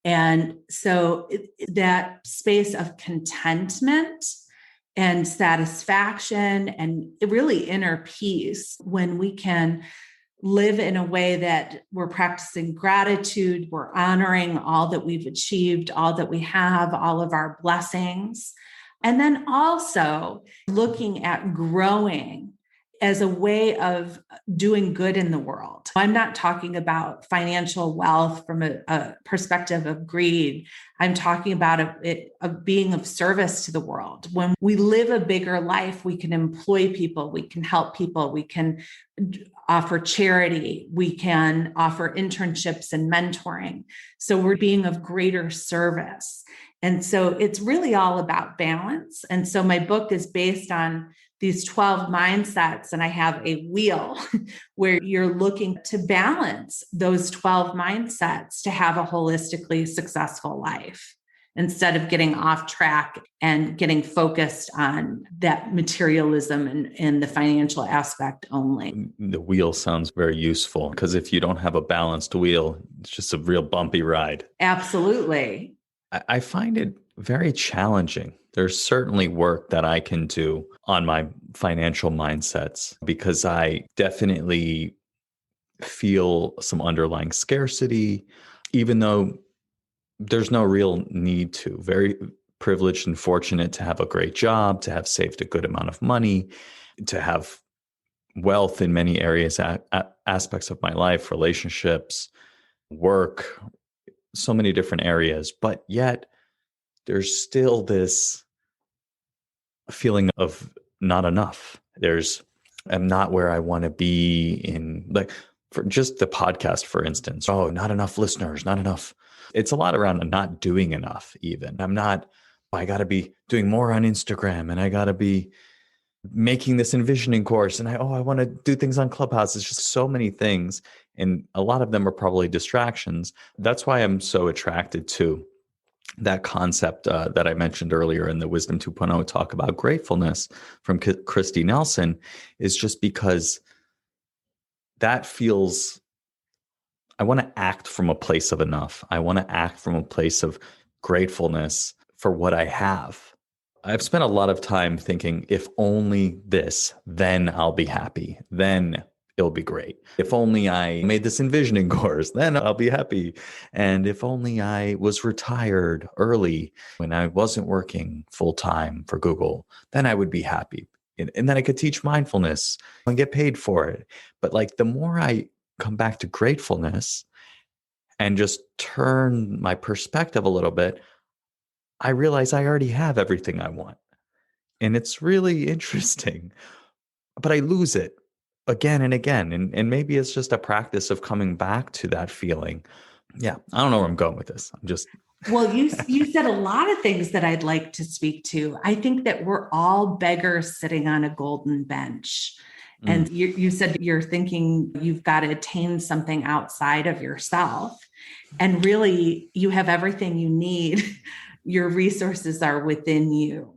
And so that space of contentment and satisfaction and really inner peace, when we can live in a way that we're practicing gratitude, we're honoring all that we've achieved, all that we have, all of our blessings. And then also looking at growing as a way of doing good in the world. I'm not talking about financial wealth from a perspective of greed. I'm talking about it of being of service to the world. When we live a bigger life, we can employ people, we can help people, we can offer charity, we can offer internships and mentoring. So we're being of greater service. And so it's really all about balance. And so my book is based on these 12 mindsets, and I have a wheel where you're looking to balance those 12 mindsets to have a holistically successful life instead of getting off track and getting focused on that materialism and the financial aspect only. The wheel sounds very useful because if you don't have a balanced wheel, it's just a real bumpy ride. Absolutely. I find it very challenging. There's certainly work that I can do on my financial mindsets because I definitely feel some underlying scarcity, even though there's no real need to. Very privileged and fortunate to have a great job, to have saved a good amount of money, to have wealth in many areas, aspects of my life, relationships, work, so many different areas. But yet there's still this feeling of not enough. I'm not where I want to be in, like, for just the podcast, for instance. Oh, not enough listeners, not enough. It's a lot around not doing enough, even. I got to be doing more on Instagram, and I got to be making this envisioning course. And I want to do things on Clubhouse. It's just so many things. And a lot of them are probably distractions. That's why I'm so attracted to that concept that I mentioned earlier in the Wisdom 2.0 talk about gratefulness from Christy Nelson, is just because that feels, I want to act from a place of enough. I want to act from a place of gratefulness for what I have. I've spent a lot of time thinking, if only this, then I'll be happy. Then it'll be great. If only I made this envisioning course, then I'll be happy. And if only I was retired early when I wasn't working full time for Google, then I would be happy. And then I could teach mindfulness and get paid for it. But like, the more I come back to gratefulness and just turn my perspective a little bit, I realize I already have everything I want. And it's really interesting, but I lose it again and again. And maybe it's just a practice of coming back to that feeling. Yeah. I don't know where I'm going with this. I'm just. Well, you said a lot of things that I'd like to speak to. I think that we're all beggars sitting on a golden bench. And you said you're thinking you've got to attain something outside of yourself. And really, you have everything you need. Your resources are within you.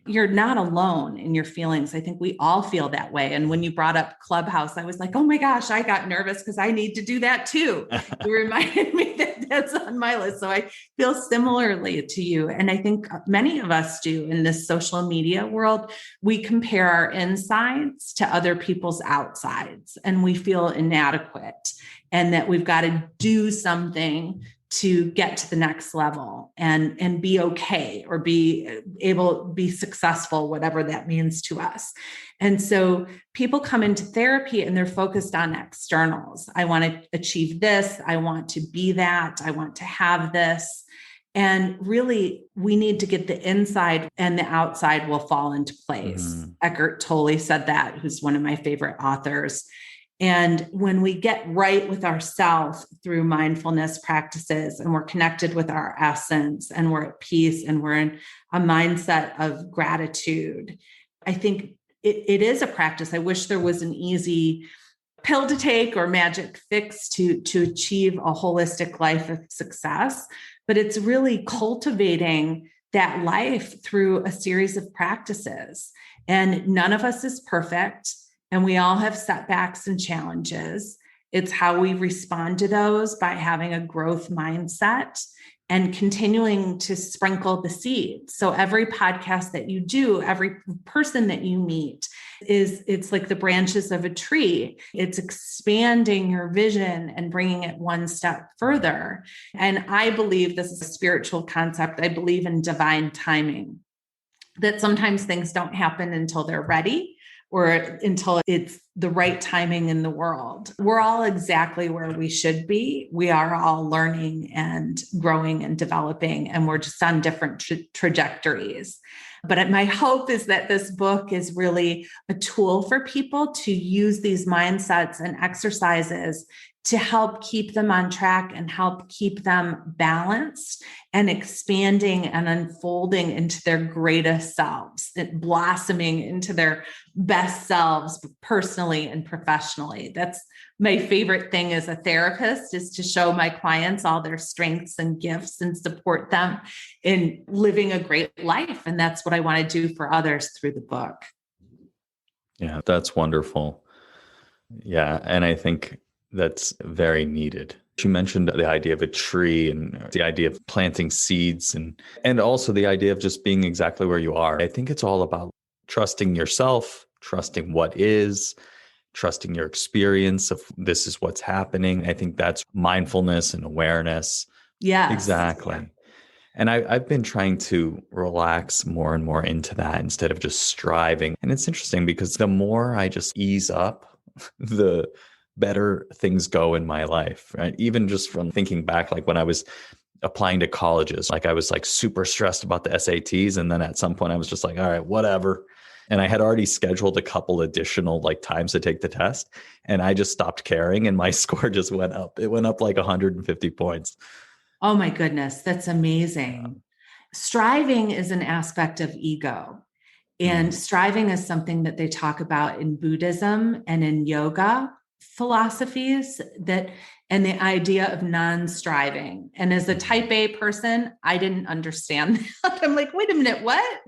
You're not alone in your feelings. I think we all feel that way. And when you brought up Clubhouse, I was like, oh my gosh, I got nervous because I need to do that too. You reminded me that that's on my list. So I feel similarly to you. And I think many of us do in this social media world. We compare our insides to other people's outsides, and we feel inadequate and that we've got to do something to get to the next level and be okay, or be able to be successful, whatever that means to us. And so people come into therapy and they're focused on externals. I want to achieve this. I want to be that. I want to have this. And really, we need to get the inside, and the outside will fall into place. Eckhart Tolle said that, who's one of my favorite authors. And when we get right with ourselves through mindfulness practices, and we're connected with our essence, and we're at peace, and we're in a mindset of gratitude, I think it is a practice. I wish there was an easy pill to take or magic fix to achieve a holistic life of success, but it's really cultivating that life through a series of practices. And none of us is perfect. And we all have setbacks and challenges. It's how we respond to those by having a growth mindset and continuing to sprinkle the seeds. So every podcast that you do, every person that you meet, it's like the branches of a tree. It's expanding your vision and bringing it one step further. And I believe this is a spiritual concept. I believe in divine timing, that sometimes things don't happen until they're ready, or until it's the right timing in the world. We're all exactly where we should be. We are all learning and growing and developing, and we're just on different trajectories. But my hope is that this book is really a tool for people to use these mindsets and exercises to help keep them on track and help keep them balanced and expanding and unfolding into their greatest selves, blossoming into their best selves personally and professionally. That's my favorite thing as a therapist, is to show my clients all their strengths and gifts and support them in living a great life. And that's what I want to do for others through the book. Yeah, that's wonderful. Yeah. And I think that's very needed. You mentioned the idea of a tree and the idea of planting seeds and also the idea of just being exactly where you are. I think it's all about trusting yourself, trusting what is, trusting your experience of this is what's happening. I think that's mindfulness and awareness. Yes. Exactly. And I've been trying to relax more and more into that instead of just striving. And it's interesting because the more I just ease up, the better things go in my life, right? Even just from thinking back, like when I was applying to colleges, like I was like super stressed about the SATs. And then at some point I was just like, all right, whatever. And I had already scheduled a couple additional like times to take the test. And I just stopped caring and my score just went up. It went up like 150 points. Oh my goodness, that's amazing. Striving is an aspect of ego. And striving is something that they talk about in Buddhism and in yoga philosophies, and the idea of non-striving. And as a type A person, I didn't understand that. I'm like, wait a minute, what?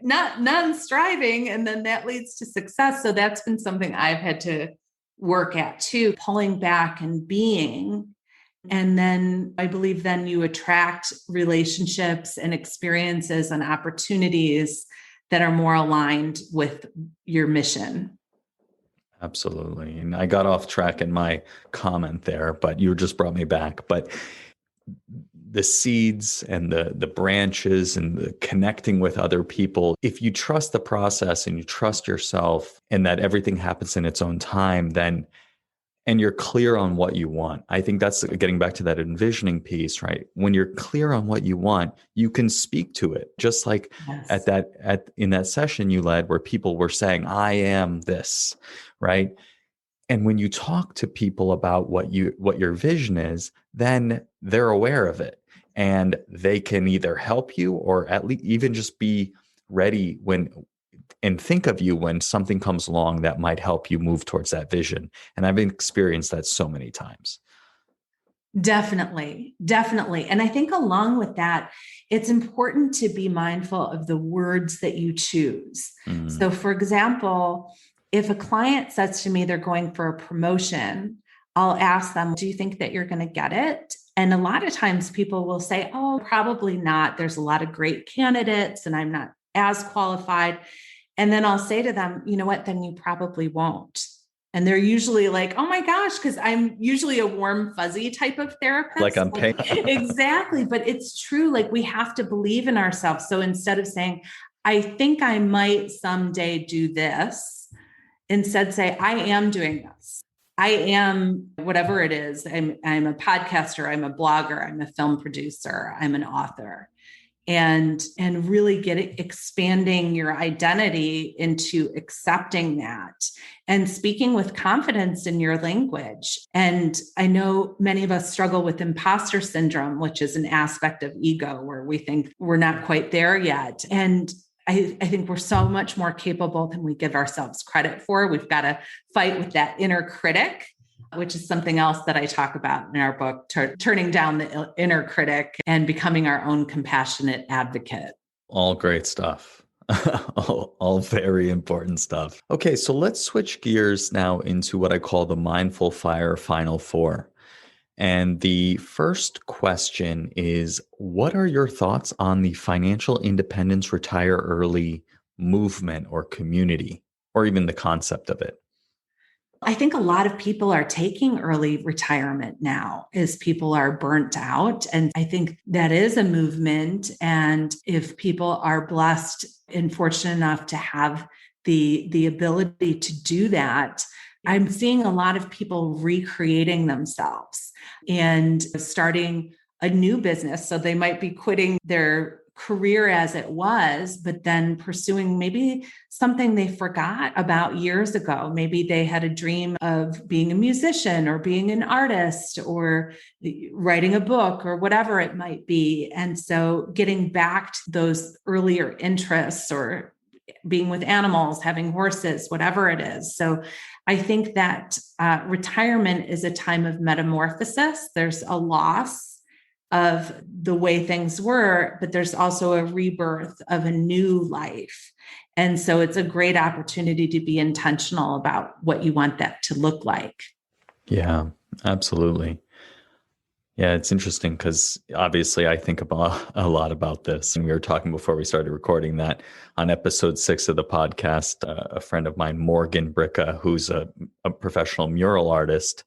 Not non-striving. And then that leads to success. So that's been something I've had to work at too, pulling back and being. And then I believe then you attract relationships and experiences and opportunities that are more aligned with your mission. Absolutely. And I got off track in my comment there, but you just brought me back. But the seeds and the branches and the connecting with other people, if you trust the process and you trust yourself and that everything happens in its own time, then and you're clear on what you want. I think that's getting back to that envisioning piece, right? When you're clear on what you want, you can speak to it. Just like Yes. in that session you led where people were saying, I am this, right? And when you talk to people about what your vision is, then they're aware of it and they can either help you or at least even just be ready and think of you when something comes along that might help you move towards that vision. And I've experienced that so many times. Definitely. And I think along with that, it's important to be mindful of the words that you choose. So for example, if a client says to me they're going for a promotion, I'll ask them, do you think that you're going to get it? And a lot of times people will say, oh, probably not. There's a lot of great candidates and I'm not as qualified. And then I'll say to them, you know what, then you probably won't. And they're usually like, oh my gosh, because I'm usually a warm, fuzzy type of therapist. Like I'm paying. Exactly. But it's true. Like we have to believe in ourselves. So instead of saying, I think I might someday do this, instead say, I am doing this. I am whatever it is. I'm a podcaster. I'm a blogger. I'm a film producer. I'm an author. And really expanding your identity into accepting that and speaking with confidence in your language. And I know many of us struggle with imposter syndrome, which is an aspect of ego where we think we're not quite there yet. And I think we're so much more capable than we give ourselves credit for. We've got to fight with that inner critic, which is something else that I talk about in our book, turning down the inner critic and becoming our own compassionate advocate. All great stuff. all very important stuff. Okay, so let's switch gears now into what I call the Mindful Fire Final Four. And the first question is, what are your thoughts on the financial independence, retire early movement or community, or even the concept of it? I think a lot of people are taking early retirement now as people are burnt out. And I think that is a movement. And if people are blessed and fortunate enough to have the ability to do that, I'm seeing a lot of people recreating themselves and starting a new business. So they might be quitting their career as it was, but then pursuing maybe something they forgot about years ago. Maybe they had a dream of being a musician or being an artist or writing a book or whatever it might be. And so getting back to those earlier interests, or being with animals, having horses, whatever it is. So I think that retirement is a time of metamorphosis. There's a loss of the way things were, but there's also a rebirth of a new life. And so it's a great opportunity to be intentional about what you want that to look like. Yeah, absolutely. Yeah, it's interesting because obviously I think about a lot about this. And we were talking before we started recording that on episode 6 of the podcast, a friend of mine, Morgan Bricka, who's a professional mural artist,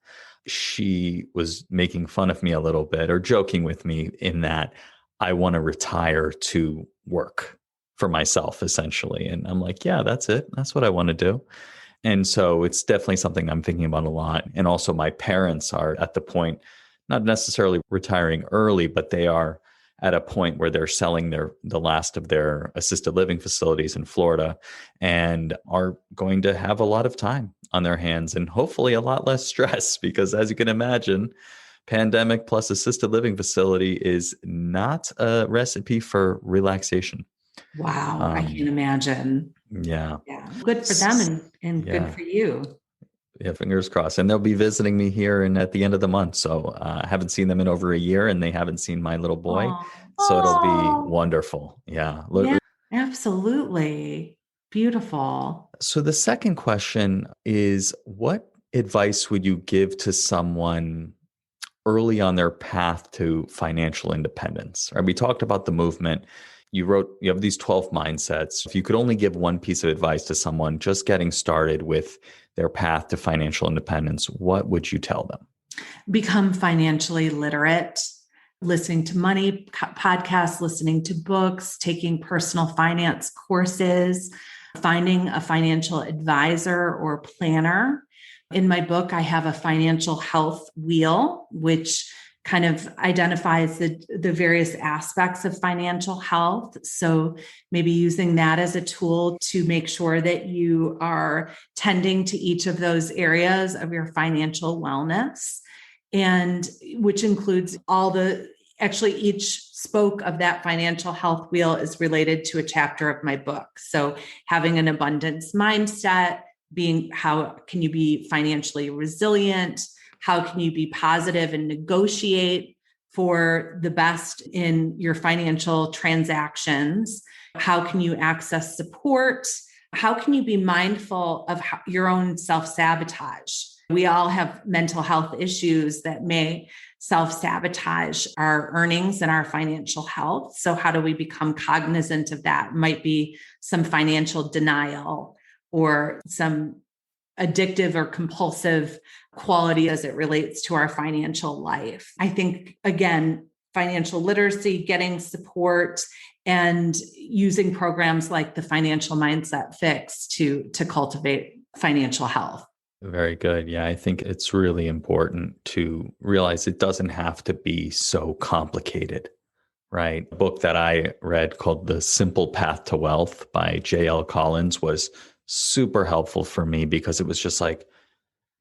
she was making fun of me a little bit, or joking with me, in that I want to retire to work for myself, essentially. And I'm like, yeah, that's it. That's what I want to do. And so it's definitely something I'm thinking about a lot. And also my parents are at the point, not necessarily retiring early, but they are at a point where they're selling the last of their assisted living facilities in Florida, and are going to have a lot of time on their hands and hopefully a lot less stress, because as you can imagine, pandemic plus assisted living facility is not a recipe for relaxation. Wow, I can imagine. Yeah. Yeah. Good for them and good Yeah. for you. Yeah, fingers crossed. And they'll be visiting me here and at the end of the month. So I haven't seen them in over a year, and they haven't seen my little boy. So it'll be Oh, wonderful. Yeah. yeah, absolutely. Beautiful. So the second question is, what advice would you give to someone early on their path to financial independence? Right, we talked about the movement. You have these 12 mindsets. If you could only give one piece of advice to someone just getting started with their path to financial independence, what would you tell them? Become financially literate, listening to money podcasts, listening to books, taking personal finance courses, finding a financial advisor or planner. In my book, I have a financial health wheel, which kind of identifies the various aspects of financial health. So maybe using that as a tool to make sure that you are tending to each of those areas of your financial wellness, and which includes actually each spoke of that financial health wheel is related to a chapter of my book. So having an abundance mindset, how can you be financially resilient? How can you be positive and negotiate for the best in your financial transactions? How can you access support? How can you be mindful of your own self-sabotage? We all have mental health issues that may self-sabotage our earnings and our financial health. So how do we become cognizant of that? It might be some financial denial or some addictive or compulsive quality as it relates to our financial life. I think, again, financial literacy, getting support, and using programs like the Financial Mindset Fix to cultivate financial health. Very good. Yeah, I think it's really important to realize it doesn't have to be so complicated, right? A book that I read called The Simple Path to Wealth by J.L. Collins was super helpful for me, because it was just like,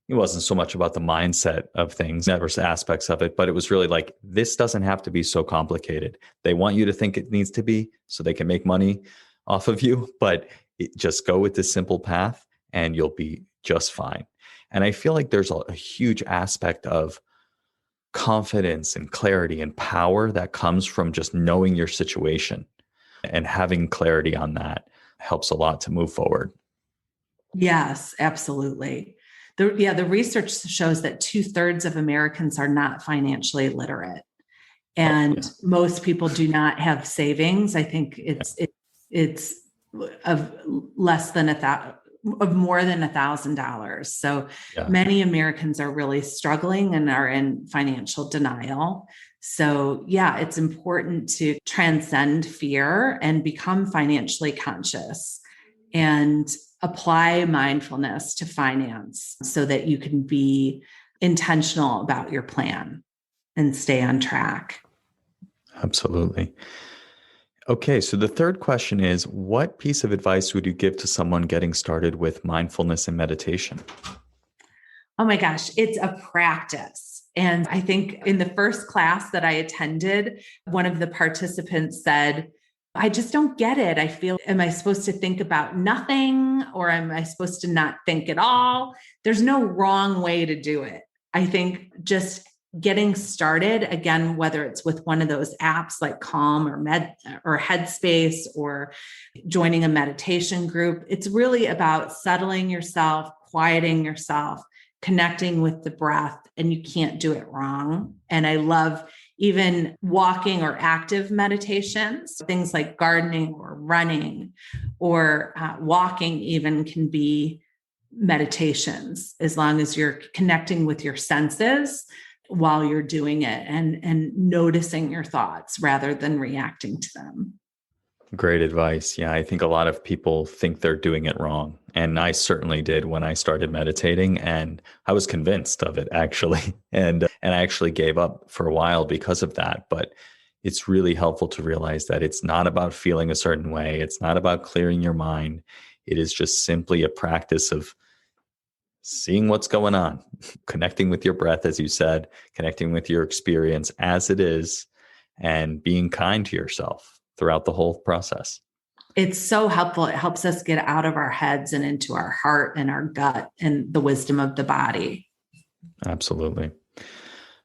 it wasn't so much about the mindset of things, there was aspects of it, but it was really like, this doesn't have to be so complicated. They want you to think it needs to be so they can make money off of you, but just go with this simple path and you'll be just fine. And I feel like there's a huge aspect of confidence and clarity and power that comes from just knowing your situation, and having clarity on that helps a lot to move forward. Yes, absolutely. The research shows that 2/3 of Americans are not financially literate, and most people do not have savings. I think it's of less than of more than $1,000. So many Americans are really struggling and are in financial denial. So it's important to transcend fear and become financially conscious. And apply mindfulness to finance so that you can be intentional about your plan and stay on track. Absolutely. Okay, so the third question is, what piece of advice would you give to someone getting started with mindfulness and meditation? Oh my gosh, it's a practice. And I think in the first class that I attended, one of the participants said, I just don't get it. I feel, am I supposed to think about nothing or am I supposed to not think at all? There's no wrong way to do it. I think just getting started, again, whether it's with one of those apps like Calm or Headspace or joining a meditation group, it's really about settling yourself, quieting yourself, connecting with the breath, and you can't do it wrong. And I love even walking or active meditations, things like gardening or running or walking even can be meditations, as long as you're connecting with your senses while you're doing it and noticing your thoughts rather than reacting to them. Great advice. Yeah, I think a lot of people think they're doing it wrong. And I certainly did when I started meditating, and I was convinced of it actually. And I actually gave up for a while because of that. But it's really helpful to realize that it's not about feeling a certain way. It's not about clearing your mind. It is just simply a practice of seeing what's going on, connecting with your breath, as you said, connecting with your experience as it is, and being kind to yourself throughout the whole process. It's so helpful. It helps us get out of our heads and into our heart and our gut and the wisdom of the body. Absolutely.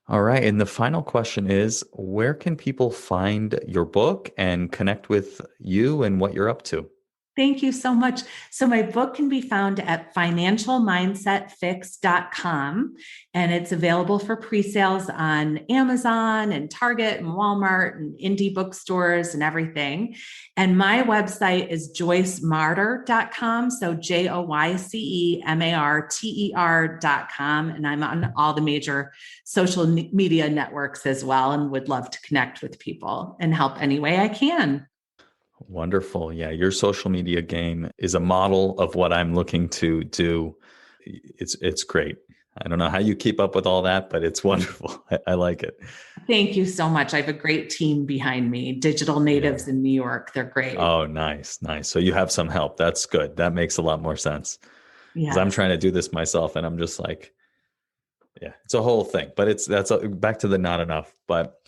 All right. And the final question is, where can people find your book and connect with you and what you're up to? Thank you so much. So my book can be found at financialmindsetfix.com, and it's available for pre-sales on Amazon and Target and Walmart and indie bookstores and everything. And my website is joycemarter.com. So JoyceMarter.com. And I'm on all the major social media networks as well, and would love to connect with people and help any way I can. Wonderful. Yeah, your social media game is a model of what I'm looking to do. It's great. I don't know how you keep up with all that, but it's wonderful. I like it. Thank you so much. I have a great team behind me, digital natives in New York. They're great. Oh, nice. So you have some help. That's good. That makes a lot more sense. Because I'm trying to do this myself and I'm just like, yeah, it's a whole thing, but that's back to the not enough. But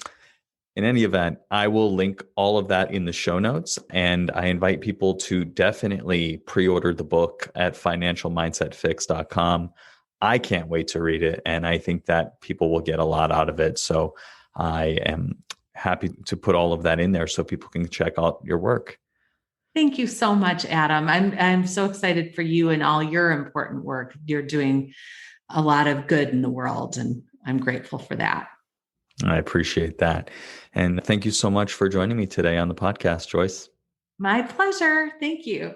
in any event, I will link all of that in the show notes, and I invite people to definitely pre-order the book at financialmindsetfix.com. I can't wait to read it, and I think that people will get a lot out of it. So I am happy to put all of that in there so people can check out your work. Thank you so much, Adam. I'm so excited for you and all your important work. You're doing a lot of good in the world, and I'm grateful for that. I appreciate that. And thank you so much for joining me today on the podcast, Joyce. My pleasure. Thank you.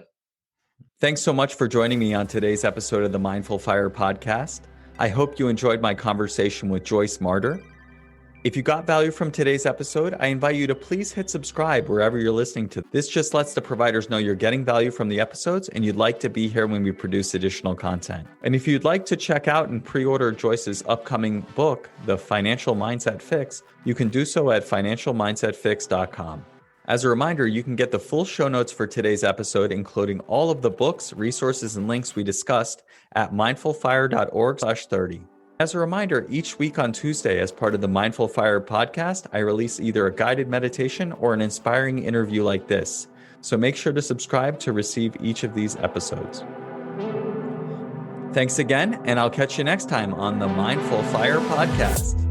Thanks so much for joining me on today's episode of the Mindful Fire podcast. I hope you enjoyed my conversation with Joyce Marter. If you got value from today's episode, I invite you to please hit subscribe wherever you're listening to. This just lets the providers know you're getting value from the episodes and you'd like to be here when we produce additional content. And if you'd like to check out and pre-order Joyce's upcoming book, The Financial Mindset Fix, you can do so at financialmindsetfix.com. As a reminder, you can get the full show notes for today's episode, including all of the books, resources, and links we discussed at mindfulfire.org/30. As a reminder, each week on Tuesday, as part of the Mindful Fire podcast, I release either a guided meditation or an inspiring interview like this. So make sure to subscribe to receive each of these episodes. Thanks again, and I'll catch you next time on the Mindful Fire podcast.